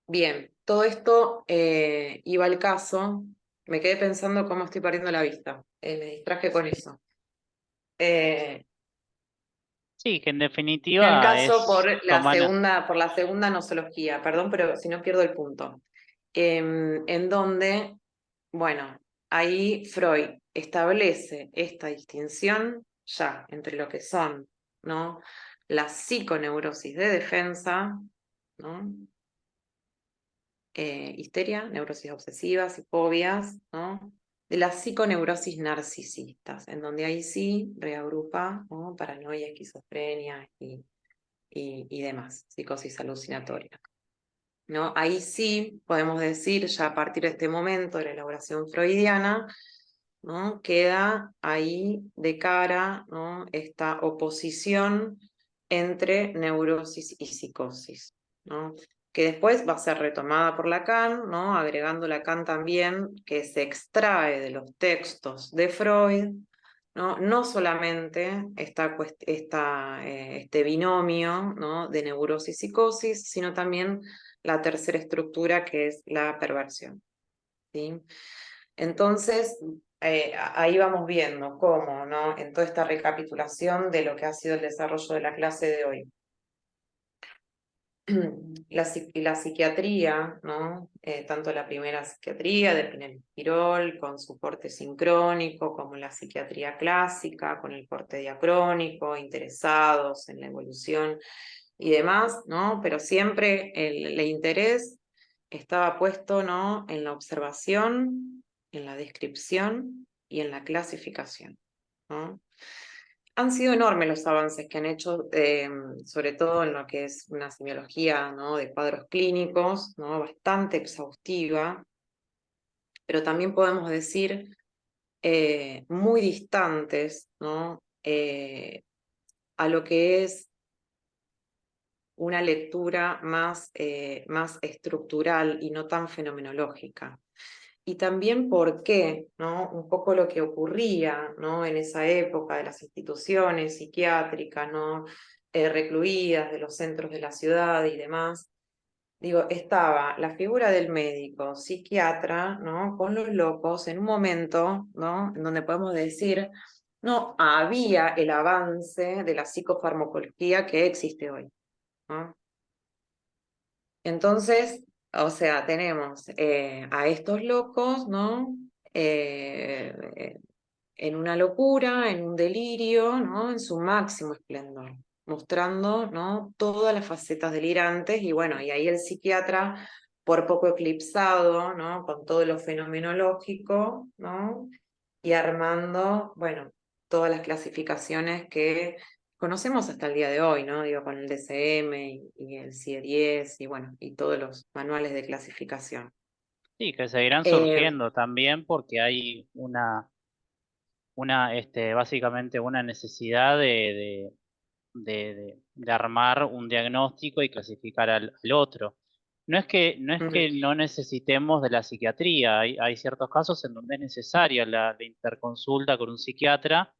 Bien, todo esto iba al caso. Me quedé pensando cómo estoy perdiendo la vista. Me distraje con eso. Sí, que en Iba al definitiva caso es tomar, por la segunda nosología, perdón, pero si no pierdo el punto. En donde, bueno, ahí Freud establece esta distinción ya entre lo que son, ¿no? La psiconeurosis de defensa, ¿no? Histeria, neurosis obsesivas y fobias, ¿no? De las psiconeurosis narcisistas, en donde ahí sí reagrupa, ¿no? Paranoia, esquizofrenia y demás, psicosis alucinatoria, ¿no? Ahí sí podemos decir, ya a partir de este momento de la elaboración freudiana, ¿no? Queda ahí de cara, ¿no? Esta oposición entre neurosis y psicosis, ¿no? Que después va a ser retomada por Lacan, ¿no? Agregando Lacan también que se extrae de los textos de Freud, ¿no? No solamente este binomio, ¿no? De neurosis y psicosis, sino también la tercera estructura que es la perversión, ¿sí? Entonces, ahí vamos viendo cómo, ¿no? En toda esta recapitulación de lo que ha sido el desarrollo de la clase de hoy. La psiquiatría, ¿no? Tanto la primera psiquiatría de Pinel-Quirol, con su porte sincrónico, como la psiquiatría clásica, con el porte diacrónico, interesados en la evolución y demás, ¿no? Pero siempre el interés estaba puesto, ¿no? En la observación, en la descripción y en la clasificación, ¿no? Han sido enormes los avances que han hecho, sobre todo en lo que es una semiología, ¿no? De cuadros clínicos, ¿no? Bastante exhaustiva, pero también podemos decir muy distantes, ¿no? A lo que es una lectura más estructural y no tan fenomenológica. Y también por qué, ¿no? Un poco lo que ocurría, ¿no? En esa época de las instituciones psiquiátricas, ¿no? Recluidas de los centros de la ciudad y demás. Digo, estaba la figura del médico psiquiatra, ¿no? Con los locos en un momento, ¿no? En donde podemos decir, no había el avance de la psicofarmacología que existe hoy, ¿no? Entonces, o sea, tenemos a estos locos, ¿no? Eh, en una locura, en un delirio, ¿no? En su máximo esplendor, mostrando, ¿no? Todas las facetas delirantes y bueno, y ahí el psiquiatra, por poco eclipsado, ¿no? Con todo lo fenomenológico, ¿no? Y armando, bueno, todas las clasificaciones que conocemos hasta el día de hoy, ¿no? Digo, con el DCM y el CIE-10 y bueno, y todos los manuales de clasificación. sí, que seguirán Eh, surgiendo también porque hay básicamente una necesidad de armar un diagnóstico y clasificar al otro. No es que no necesitemos de la psiquiatría, hay ciertos casos en donde es necesaria la interconsulta con un psiquiatra,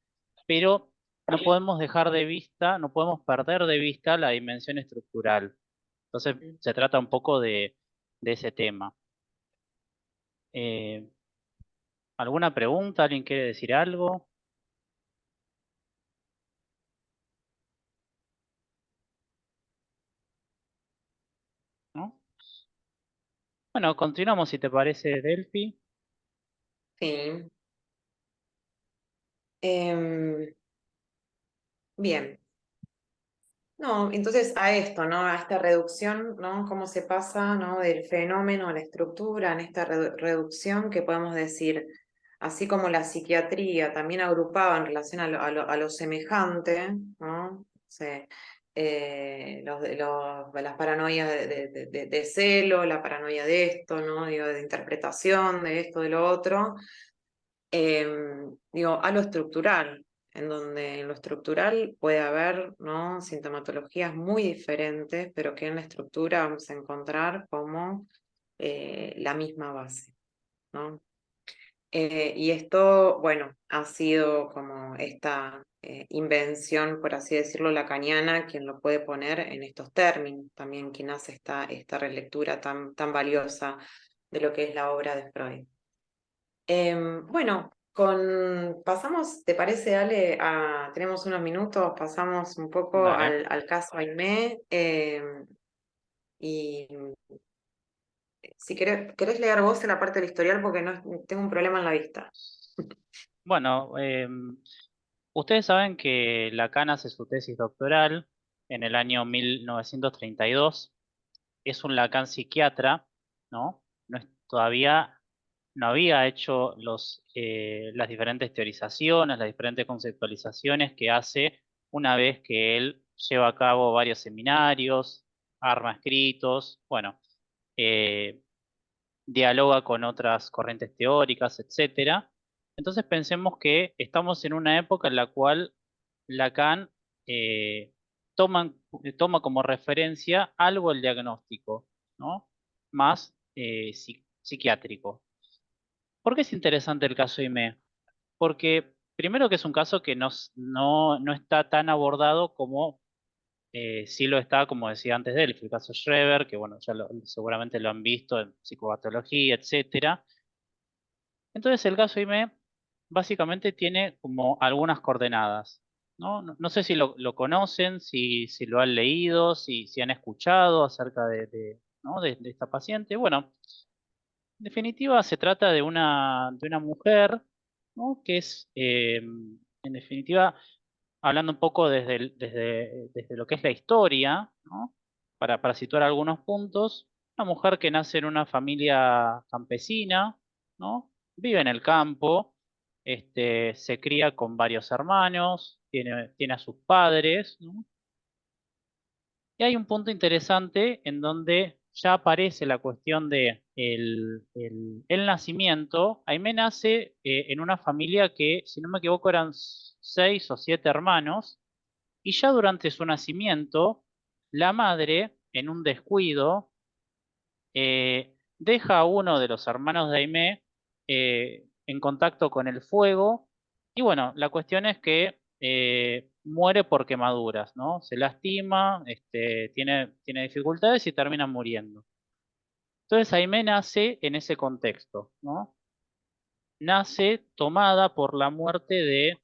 pero no podemos dejar de vista, no podemos perder de vista la dimensión estructural. Entonces se trata un poco de ese tema. Eh, ¿Alguna pregunta? ¿Alguien quiere decir algo? ¿No? Bueno, continuamos si te parece, Delphi. sí. Em, bien. No, entonces a esto, ¿no? A esta reducción, ¿no? Cómo se pasa, ¿no? Del fenómeno a la estructura, en esta reducción que podemos decir, así como la psiquiatría también agrupaba en relación a lo semejante, ¿no? Las paranoias de celo, la paranoia de esto, ¿no? Digo, de interpretación de esto, de lo otro, digo, a lo estructural, en donde en lo estructural puede haber, ¿no? Sintomatologías muy diferentes, pero que en la estructura vamos a encontrar como la misma base, ¿no? Y esto, bueno, ha sido como esta invención, por así decirlo, lacaniana, quien lo puede poner en estos términos, también quien hace esta relectura tan valiosa de lo que es la obra de Freud. Bueno, pasamos, ¿te parece, Ale? Tenemos unos minutos, pasamos un poco Dale. al caso Aimé, y si querés leer vos en la parte del historial porque no, tengo un problema en la vista. Bueno, ustedes saben que Lacan hace su tesis doctoral en el año 1932. Es un Lacan psiquiatra, ¿no? Todavía no había hecho las diferentes teorizaciones, las diferentes conceptualizaciones que hace una vez que él lleva a cabo varios seminarios, arma escritos, bueno, eh, dialoga con otras corrientes teóricas, etcétera. Entonces pensemos que estamos en una época en la cual Lacan eh, toma, toma como referencia algo el diagnóstico, ¿no? Más psiquiátrico. ¿Por qué es interesante el caso IME? Porque primero que es un caso que no está tan abordado como sí lo está, como decía antes de él, el caso Schreber, que bueno, seguramente lo han visto en psicopatología, etcétera. Entonces el caso IME básicamente tiene como algunas coordenadas, ¿no? No sé si lo conocen, si lo han leído, si han escuchado acerca ¿no? de esta paciente. Bueno, en definitiva se trata de una mujer, ¿no? Que es, en definitiva, hablando un poco desde lo que es la historia, ¿no? Para situar algunos puntos, una mujer que nace en una familia campesina, ¿no? Vive en el campo, se cría con varios hermanos, tiene a sus padres, ¿no? Y hay un punto interesante en donde ya aparece la cuestión de el nacimiento. Aimé nace en una familia que, si no me equivoco, eran 6 o 7 hermanos, y ya durante su nacimiento, la madre, en un descuido, deja a uno de los hermanos de Aimé en contacto con el fuego. Y bueno, la cuestión es que muere por quemaduras, ¿no? Se lastima, tiene dificultades y termina muriendo. Entonces Aimé nace en ese contexto, ¿no? Nace tomada por la muerte de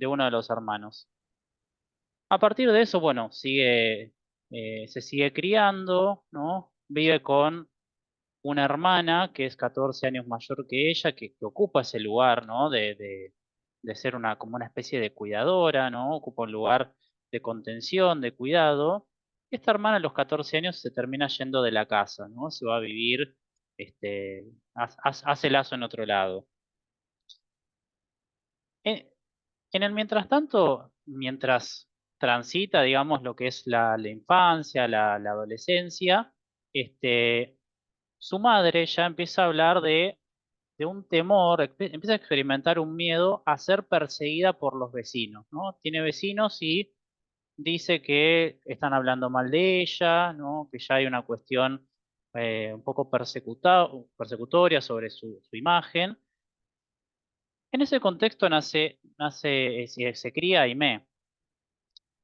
uno de los hermanos. A partir de eso, bueno, se sigue criando, ¿no? Vive con una hermana que es 14 años mayor que ella, que ocupa ese lugar, ¿no? De ser como una especie de cuidadora, ¿no? Ocupa un lugar de contención, de cuidado. Esta hermana a los 14 años se termina yendo de la casa, ¿no? Se va a vivir, hace lazo en otro lado. En, en el mientras tanto, mientras transita, digamos, lo que es la infancia, la adolescencia, este, su madre ya empieza a hablar de un temor, empieza a experimentar un miedo a ser perseguida por los vecinos, ¿no? Tiene vecinos y dice que están hablando mal de ella, ¿no? Que ya hay una cuestión un poco persecutoria sobre su imagen. En ese contexto se cría Aimé.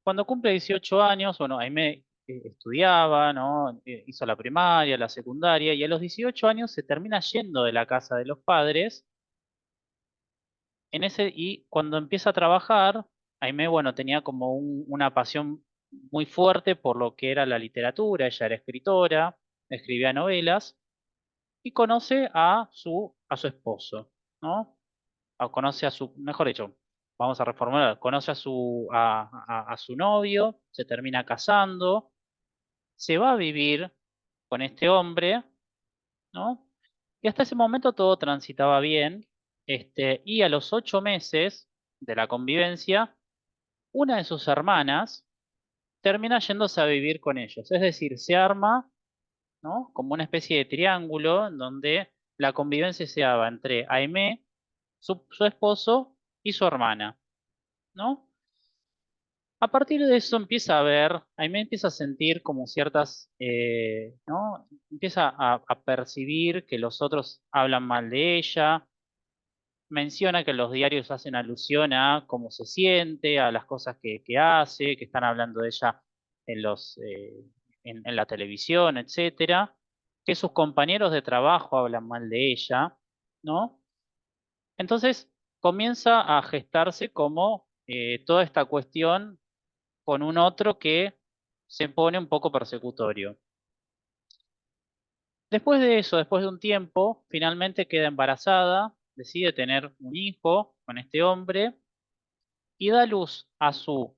Cuando cumple 18 años, bueno, Aimé estudiaba, ¿no? Hizo la primaria, la secundaria, y a los 18 años se termina yendo de la casa de los padres. Y cuando empieza a trabajar, Aimé, bueno, tenía como una pasión muy fuerte por lo que era la literatura. Ella era escritora, escribía novelas, y conoce a su esposo, ¿no? Conoce mejor dicho, vamos a reformular, conoce a su novio, se termina casando, se va a vivir con este hombre, ¿no? Y hasta ese momento todo transitaba bien, y a los 8 meses de la convivencia, una de sus hermanas termina yéndose a vivir con ellos, es decir, se arma, ¿no? Como una especie de triángulo en donde la convivencia se daba entre Aimé, su esposo y su hermana, ¿no? A partir de eso empieza a ver, ahí me empieza a sentir como ciertas, ¿no? Empieza a percibir que los otros hablan mal de ella, menciona que los diarios hacen alusión a cómo se siente, a las cosas que hace, que están hablando de ella en en la televisión, etcétera, que sus compañeros de trabajo hablan mal de ella, ¿no? Entonces comienza a gestarse como toda esta cuestión con un otro que se pone un poco persecutorio. Después de eso, después de un tiempo, finalmente queda embarazada, decide tener un hijo con este hombre y da luz a su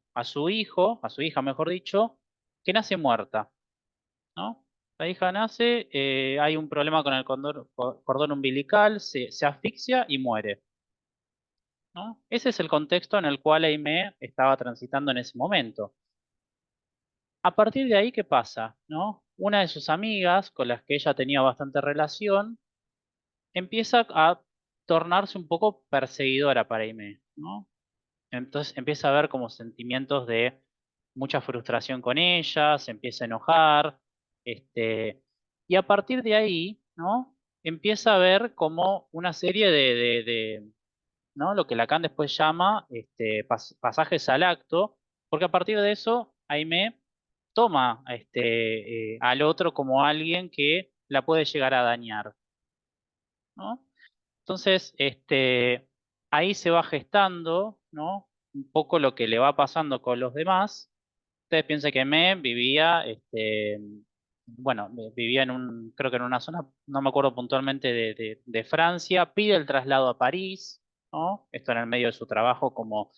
hijo, a su hija mejor dicho, que nace muerta, ¿no? La hija nace, hay un problema con el cordón umbilical, se asfixia y muere, ¿no? Ese es el contexto en el cual Aimee estaba transitando en ese momento. A partir de ahí, ¿qué pasa? ¿No? Una de sus amigas, con las que ella tenía bastante relación, empieza a tornarse un poco perseguidora para Aimee, ¿no? Entonces empieza a haber como sentimientos de mucha frustración con ella, se empieza a enojar, y a partir de ahí, ¿no? Empieza a ver como una serie ¿no? Lo que Lacan después llama pasajes al acto, porque a partir de eso, Aimee toma al otro como alguien que la puede llegar a dañar, ¿no? Entonces, ahí se va gestando, ¿no? Un poco lo que le va pasando con los demás. Ustedes piensen que Me vivía, bueno, vivía creo que en una zona, no me acuerdo puntualmente de Francia, pide el traslado a París, ¿no? Esto en el medio de su trabajo como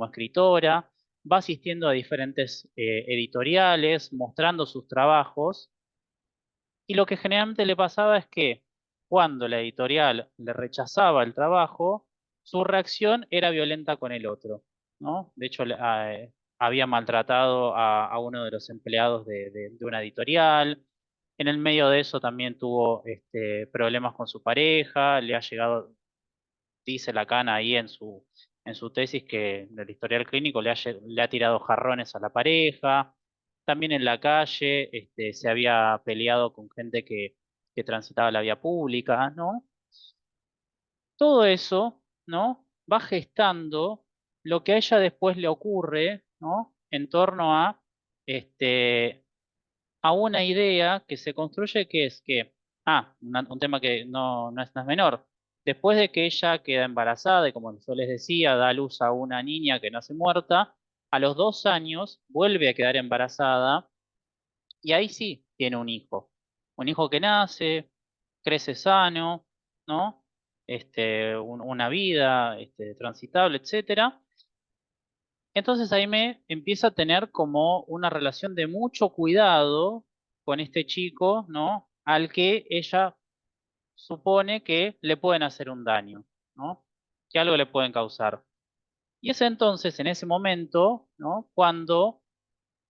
escritora, va asistiendo a diferentes editoriales, mostrando sus trabajos, y lo que generalmente le pasaba es que cuando la editorial le rechazaba el trabajo, su reacción era violenta con el otro, ¿no? De hecho, había maltratado a uno de los empleados de una editorial. En el medio de eso también tuvo problemas con su pareja, le ha llegado, dice Lacan ahí en su tesis que del historial clínico le ha tirado jarrones a la pareja. También en la calle se había peleado con gente que transitaba la vía pública, ¿no? Todo eso, ¿no? Va gestando lo que a ella después le ocurre, ¿no? En torno este, a una idea que se construye que es que, un tema que no es menor, después de que ella queda embarazada y como yo les decía, da a luz a una niña que nace muerta, a los 2 años vuelve a quedar embarazada y ahí sí tiene un hijo que nace, crece sano, ¿no? Una vida transitable, etcétera. Entonces ahí me empieza a tener como una relación de mucho cuidado con este chico, ¿no? Al que ella supone que le pueden hacer un daño, ¿no? Que algo le pueden causar. Y es entonces, en ese momento, ¿no? Cuando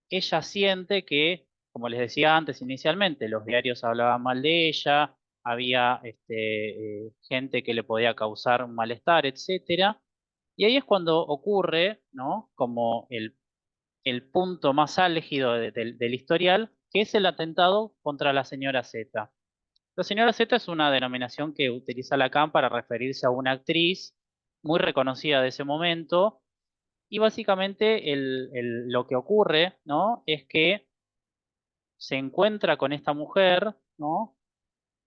ella siente que, como les decía antes inicialmente, los diarios hablaban mal de ella, había gente que le podía causar un malestar, etcétera. Y ahí es cuando ocurre, ¿no? Como el punto más álgido del historial, que es el atentado contra la señora Z. La señora Z es una denominación que utiliza Lacan para referirse a una actriz muy reconocida de ese momento, y básicamente lo que ocurre, ¿no? Es que se encuentra con esta mujer, ¿no?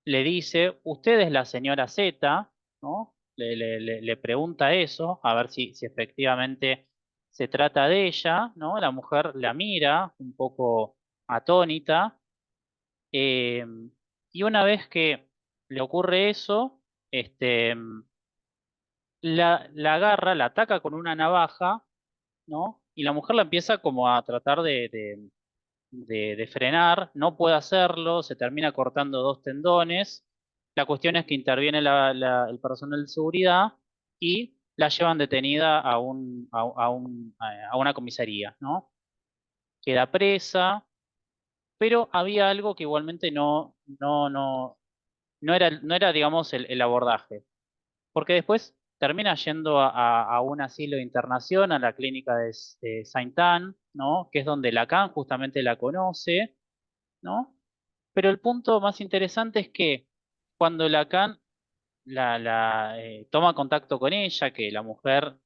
Le dice, usted es la señora Z, ¿no? Le pregunta eso, a ver si efectivamente se trata de ella, ¿no? La mujer la mira un poco atónita, eh, y una vez que le ocurre eso, este, la agarra, la ataca con una navaja, ¿no? Y la mujer la empieza como a tratar de frenar, no puede hacerlo, se termina cortando 2 tendones. La cuestión es que interviene el personal de seguridad y la llevan detenida a una comisaría, ¿no? Queda presa, pero había algo que igualmente no era, digamos, el abordaje. Porque después termina yendo a un asilo de internación, a la clínica de Saint-Anne, ¿no? Que es donde Lacan justamente la conoce, ¿no? Pero el punto más interesante es que cuando Lacan toma contacto con ella, que la mujer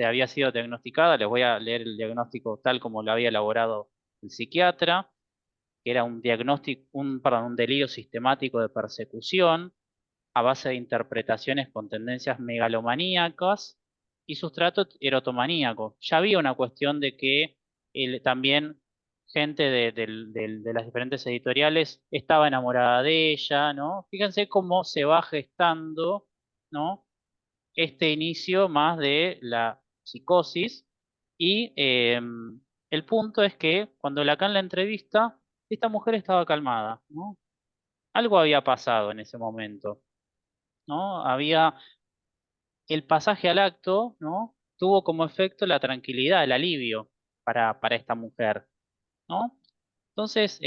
había sido diagnosticada, les voy a leer el diagnóstico tal como lo había elaborado el psiquiatra, que era un diagnóstico, perdón, un delirio sistemático de persecución a base de interpretaciones con tendencias megalomaníacas y sustrato erotomaníaco. Ya había una cuestión de que también gente de las diferentes editoriales estaba enamorada de ella, ¿no? Fíjense cómo se va gestando, ¿no? Este inicio más de la psicosis y el punto es que cuando Lacan la entrevista, esta mujer estaba calmada, ¿no? Algo había pasado en ese momento, ¿no? Había el pasaje al acto, ¿no? Tuvo como efecto la tranquilidad, el alivio para esta mujer, ¿no? Entonces,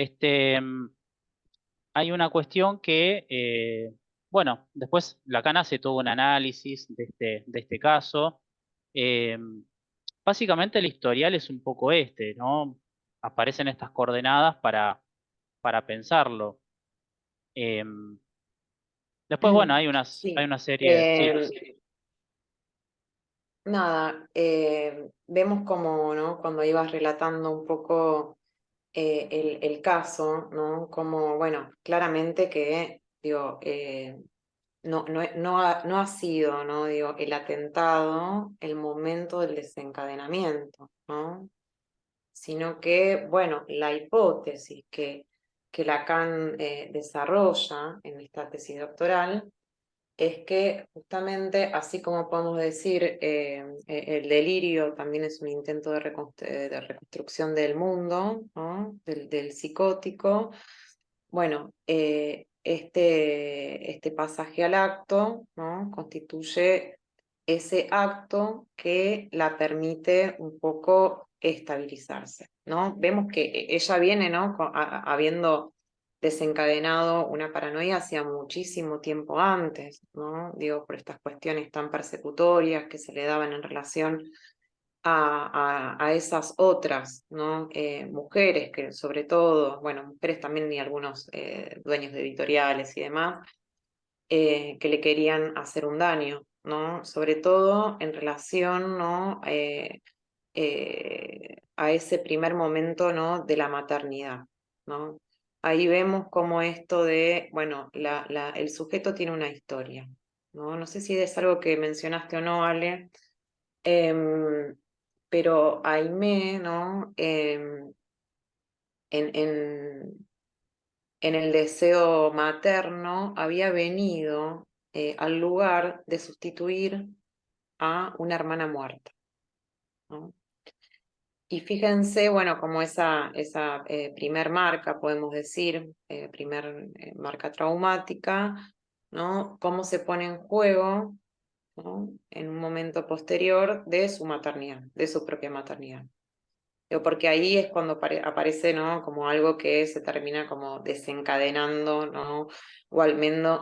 hay una cuestión que, bueno, después Lacan hace todo un análisis de este caso. Eh, Básicamente el historial es un poco ¿no? Aparecen estas coordenadas para pensarlo. Eh, Después, bueno, hay Sí. una serie, sí. Nada, vemos como, ¿no? Cuando ibas relatando un poco el caso, ¿no? Como, bueno, claramente que, digo, no ha sido, ¿no? Digo, el atentado el momento del desencadenamiento, ¿no? Sino que, bueno, la hipótesis que Lacan desarrolla en esta tesis doctoral es que justamente, así como podemos decir, el delirio también es un intento de reconstrucción del mundo, ¿no? Del psicótico. Bueno, este pasaje al acto, ¿no? Constituye ese acto que la permite un poco estabilizarse, ¿no? Vemos que ella viene, ¿no? Habiendo desencadenado una paranoia hacía muchísimo tiempo antes, ¿no? Digo, por estas cuestiones tan persecutorias que se le daban en relación a esas otras, ¿no? Mujeres que sobre todo, bueno, mujeres también y algunos dueños de editoriales y demás, que le querían hacer un daño, ¿no? Sobre todo en relación, ¿no? A ese primer momento, ¿no? De la maternidad, ¿no? Ahí vemos como esto de, bueno, el sujeto tiene una historia, ¿no? No sé si es algo que mencionaste o no, Ale, em, pero Aimé, ¿no? En, en, en el deseo materno había venido al lugar de sustituir a una hermana muerta, ¿no? Y fíjense, bueno, como esa primer marca, podemos decir, primer marca traumática, ¿no? Cómo se pone en juego, ¿no? En un momento posterior de su maternidad, de su propia maternidad. Digo, porque ahí es cuando aparece, ¿no? Como algo que se termina como desencadenando, ¿no? O al menos,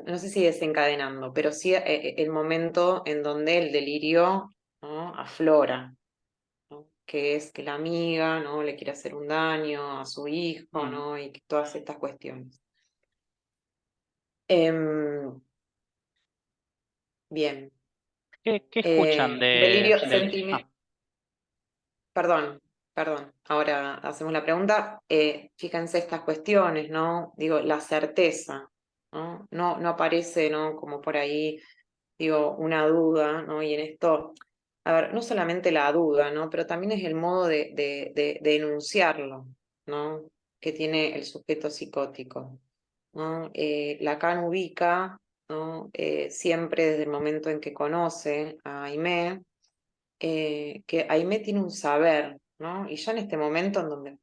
no sé si desencadenando, pero sí el momento en donde el delirio, ¿no? Aflora, ¿no? Que es que la amiga, ¿no? Le quiere hacer un daño a su hijo, Mm. ¿no? Y todas estas cuestiones. Em, bien. ¿Qué escuchan Delirio, ah, sentimiento. Perdón, perdón. Ahora hacemos la pregunta. Fíjense estas cuestiones, ¿no? Digo, la certeza, ¿no? No aparece, ¿no? Como por ahí, digo, una duda, ¿no? Y en esto, a ver, no solamente la duda, ¿no? Pero también es el modo de enunciarlo, ¿no? Que tiene el sujeto psicótico, ¿no? Lacan ubica, ¿no? Siempre desde el momento en que conoce a Aimé, que Aimé tiene un saber, ¿no? Y ya en este momento en donde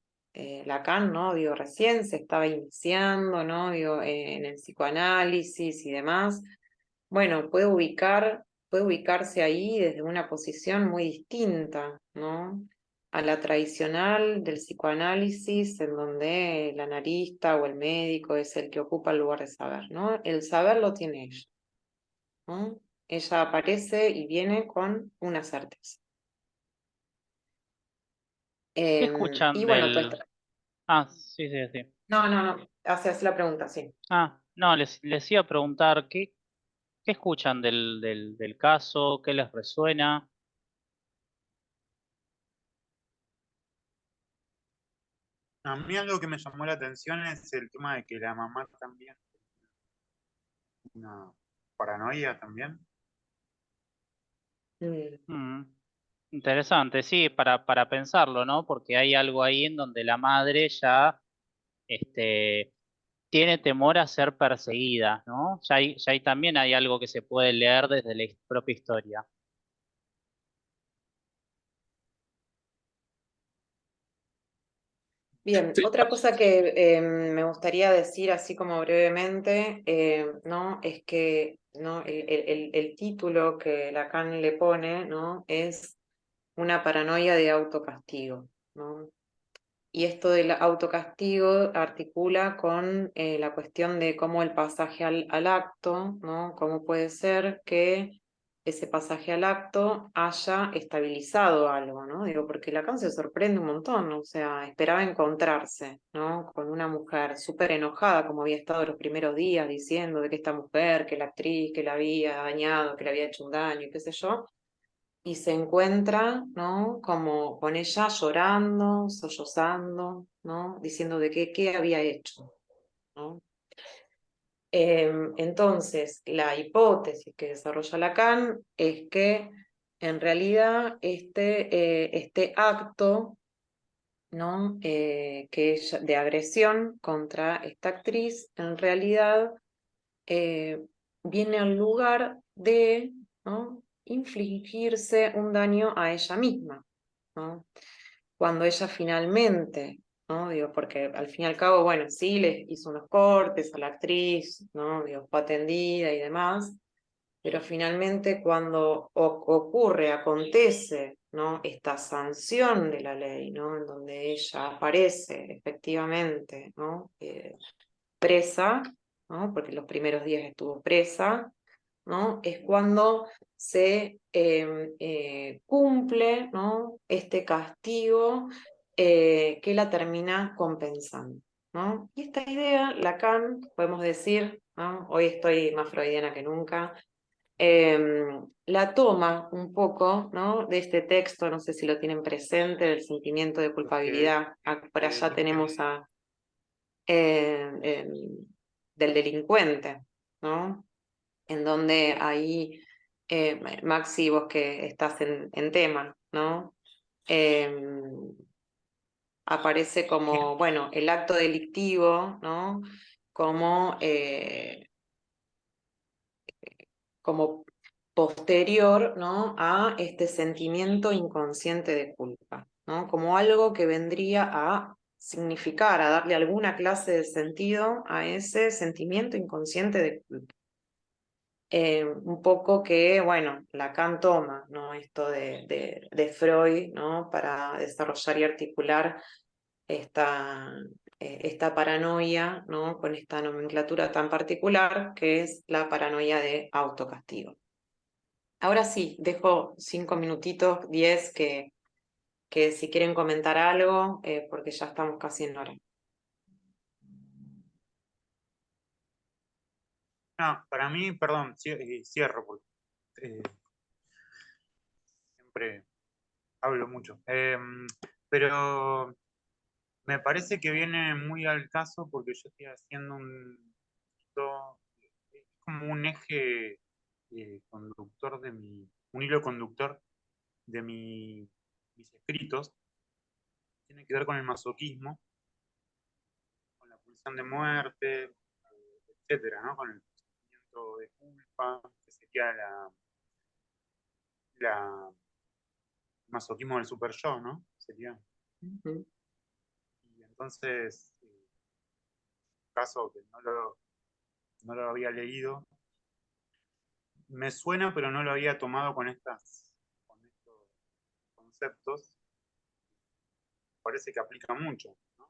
Lacan, ¿no? Digo, recién se estaba iniciando, ¿no? Digo, en el psicoanálisis y demás, bueno, puede ubicarse ahí desde una posición muy distinta, ¿no? A la tradicional del psicoanálisis, en donde el analista o el médico es el que ocupa el lugar de saber, ¿no? El saber lo tiene ella, ¿no? Ella aparece y viene con una certeza. ¿Qué Y escuchan bueno, del...? Ah, sí, sí, sí. no, haces la pregunta, sí. Ah, no, les iba a preguntar, ¿qué escuchan del caso? ¿Qué les resuena? A mí algo que me llamó la atención es el tema de que la mamá también una paranoia también. Mm. Mm, interesante, sí, para pensarlo, ¿no? Porque hay algo ahí en donde la madre ya este, tiene temor a ser perseguida, ¿no? Ya ahí también hay algo que se puede leer desde la propia historia. Bien, otra cosa que me gustaría decir así como brevemente, ¿no? Es que ¿no? El título que Lacan le pone, ¿no? Es una paranoia de autocastigo, ¿no? Y esto del autocastigo articula con la cuestión de cómo el pasaje al acto, ¿no? Cómo puede ser que ese pasaje al acto haya estabilizado algo, ¿no? Digo, porque Lacan se sorprende un montón, o sea, esperaba encontrarse, ¿no? Con una mujer súper enojada, como había estado los primeros días, diciendo de que esta mujer, que la actriz, que la había dañado, que le había hecho un daño, y qué sé yo, y se encuentra, ¿no? Como con ella llorando, sollozando, ¿no? Diciendo de qué había hecho, ¿no? Entonces, la hipótesis que desarrolla Lacan es que en realidad este acto, ¿no? De agresión contra esta actriz, en realidad eh, viene al lugar de, ¿no? infligirse un daño a ella misma, ¿no? Cuando ella finalmente, ¿no? Digo, porque al fin y al cabo, bueno, sí le hizo unos cortes a la actriz, ¿no? Digo, fue atendida y demás, pero finalmente cuando acontece, ¿no? Esta sanción de la ley, ¿no? En donde ella aparece efectivamente, ¿no? Presa, ¿no? Porque los primeros días estuvo presa, ¿no? Es cuando se cumple, ¿no? Este castigo que la termina compensando, ¿no? Y esta idea, Lacan, podemos decir, ¿no? Hoy estoy más freudiana que nunca, la toma un poco, ¿no? De este texto, no sé si lo tienen presente, del sentimiento de Porque culpabilidad. Por allá tenemos eh, del delincuente, ¿no? En donde ahí, Maxi, vos que estás en tema, ¿no? Eh, Aparece como, bueno, el acto delictivo, ¿no? Como, como posterior, ¿no? A este sentimiento inconsciente de culpa, ¿no? Como algo que vendría a significar, a darle alguna clase de sentido a ese sentimiento inconsciente de culpa. Un poco que, bueno, Lacan toma, ¿no? Esto de Freud, ¿no? Para desarrollar y articular esta, esta paranoia, ¿no? Con esta nomenclatura tan particular que es la paranoia de autocastigo. Ahora sí, dejo 5 minutitos, 10, que si quieren comentar algo, porque ya estamos casi en hora. no, para mí, perdón, cierro porque siempre hablo mucho. Pero me parece que viene muy al caso porque yo estoy haciendo es como un eje conductor un hilo conductor de mis escritos. Tiene que ver con el masoquismo, con la pulsión de muerte, etcétera, ¿no? Con el sentimiento de culpa, que sería la masoquismo del super yo, ¿no? Sería. Ujú. Y entonces, caso que no lo había leído, me suena, pero no lo había tomado con estos conceptos. Parece que aplica mucho, ¿no?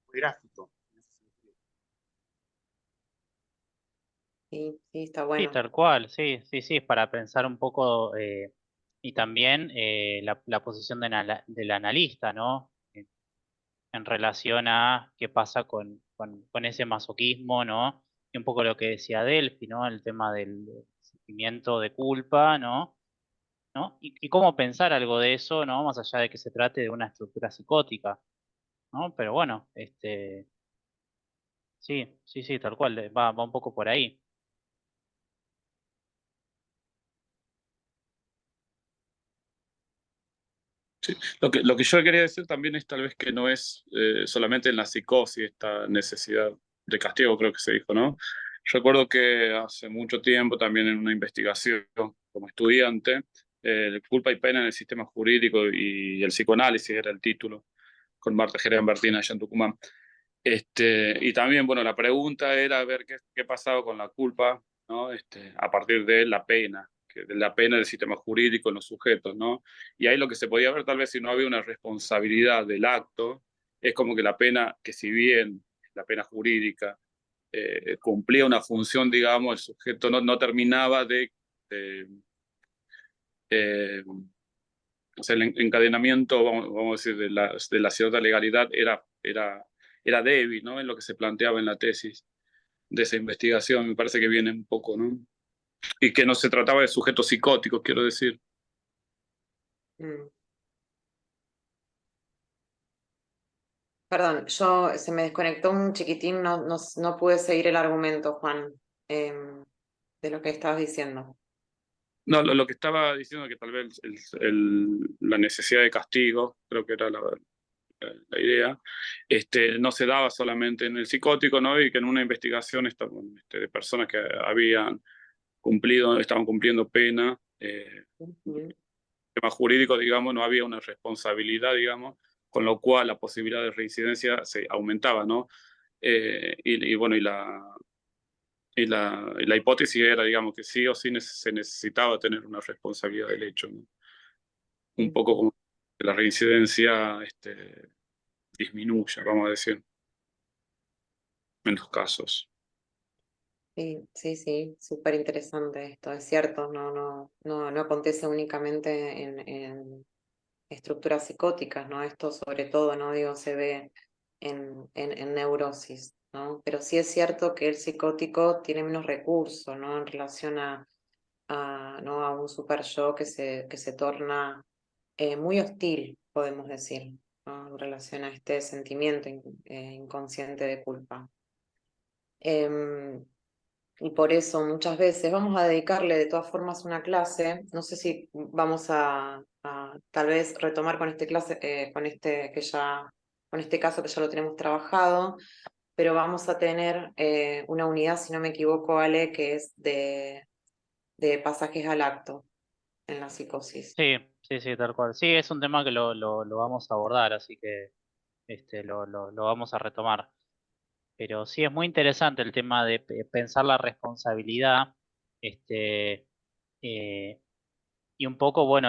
Muy gráfico en ese sentido. Sí, sí, está Sí, bueno. tal cual, sí, sí, sí, para pensar un poco y también la posición del analista, ¿no? En relación a qué pasa con ese masoquismo, ¿no? Y un poco lo que decía Delphi, ¿no? El tema del sentimiento de culpa, ¿no? ¿No? Y cómo pensar algo de eso, ¿no? Más allá de que se trate de una estructura psicótica, ¿no? Pero bueno, sí, sí, sí, tal cual, va un poco por ahí. Sí. Lo que yo quería decir también es tal vez que no es solamente en la psicosis esta necesidad de castigo, creo que se dijo, ¿no? Yo recuerdo que hace mucho tiempo también en una investigación como estudiante, culpa y pena en el sistema jurídico y el psicoanálisis era el título, con Marta Jerean Bertina allá en Tucumán. Y también, bueno, la pregunta era ver qué pasaba con la culpa, ¿no? A partir de la pena, de la pena del sistema jurídico en los sujetos, ¿no? Y ahí lo que se podía ver, tal vez si no había una responsabilidad del acto, es como que la pena, que si bien la pena jurídica cumplía una función, digamos, el sujeto no terminaba de o sea, el encadenamiento, vamos a decir, de la cierta legalidad era débil, ¿no? En lo que se planteaba en la tesis de esa investigación, me parece que viene un poco, ¿no? Y que no se trataba de sujetos psicóticos, quiero decir. Mm. Perdón, se me desconectó un chiquitín, no pude seguir el argumento, Juan, de lo que estabas diciendo. No, lo que estaba diciendo que tal vez la necesidad de castigo, creo que era la idea, no se daba solamente en el psicótico, ¿no? Y que en una investigación de personas que estaban cumpliendo pena, Ujú. tema jurídico, digamos, no había una responsabilidad, digamos, con lo cual la posibilidad de reincidencia se aumentaba, ¿no? Y bueno, y la hipótesis era, digamos, que sí o sí se necesitaba tener una responsabilidad del hecho, ¿no? Un poco como que la reincidencia disminuya, vamos a decir, en los casos. Sí, sí, sí, súper interesante esto, es cierto, no acontece únicamente en estructuras psicóticas, ¿no? Esto sobre todo, ¿no? Digo, se ve en neurosis, ¿no? Pero sí es cierto que el psicótico tiene menos recursos, ¿no? En relación ¿no? A un super yo que se torna muy hostil, podemos decir, ¿no? En relación a este sentimiento inconsciente de culpa. Y por eso muchas veces vamos a dedicarle de todas formas una clase, no sé si vamos a tal vez retomar con este clase, con este caso que ya lo tenemos trabajado, pero vamos a tener una unidad, si no me equivoco, Ale, que es de pasajes al acto en la psicosis. Sí, sí, sí, tal cual. Sí, es un tema que lo vamos a abordar, así que lo vamos a retomar. Pero sí, es muy interesante el tema de pensar la responsabilidad, este, eh, y un poco, bueno,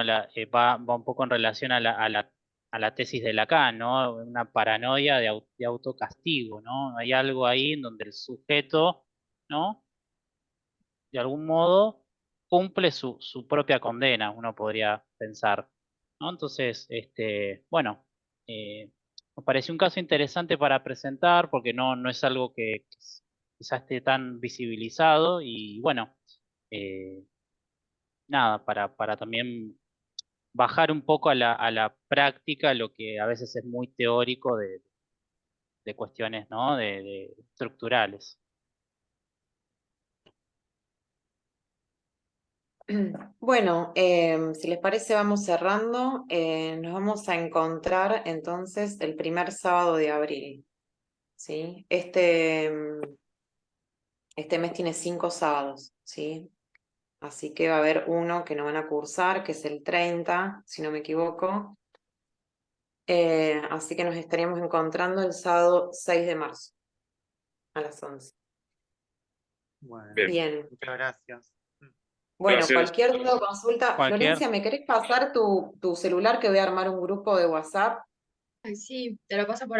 va un poco en relación a la tesis de Lacan, ¿no? Una paranoia de autocastigo, ¿no? Hay algo ahí en donde el sujeto, ¿no? De algún modo cumple su propia condena, uno podría pensar, ¿no? Entonces, bueno, me pareció un caso interesante para presentar porque no es algo que quizás esté tan visibilizado y bueno, eh, nada, para también bajar un poco a la práctica lo que a veces es muy teórico de cuestiones, ¿no? De estructurales. Bueno, si les parece, vamos cerrando. Nos vamos a encontrar entonces el primer sábado de abril, ¿sí? Este mes tiene 5 sábados, ¿sí? Así que va a haber uno que no van a cursar, que es el 30, si no me equivoco. Así que nos estaríamos encontrando el sábado 6 de marzo a las 11. Bueno, Bien, Bien. muchas gracias. Bueno, gracias. cualquier duda o consulta, Cualquier Florencia, ¿me querés pasar tu celular que voy a armar un grupo de WhatsApp? Ay, sí, te lo paso por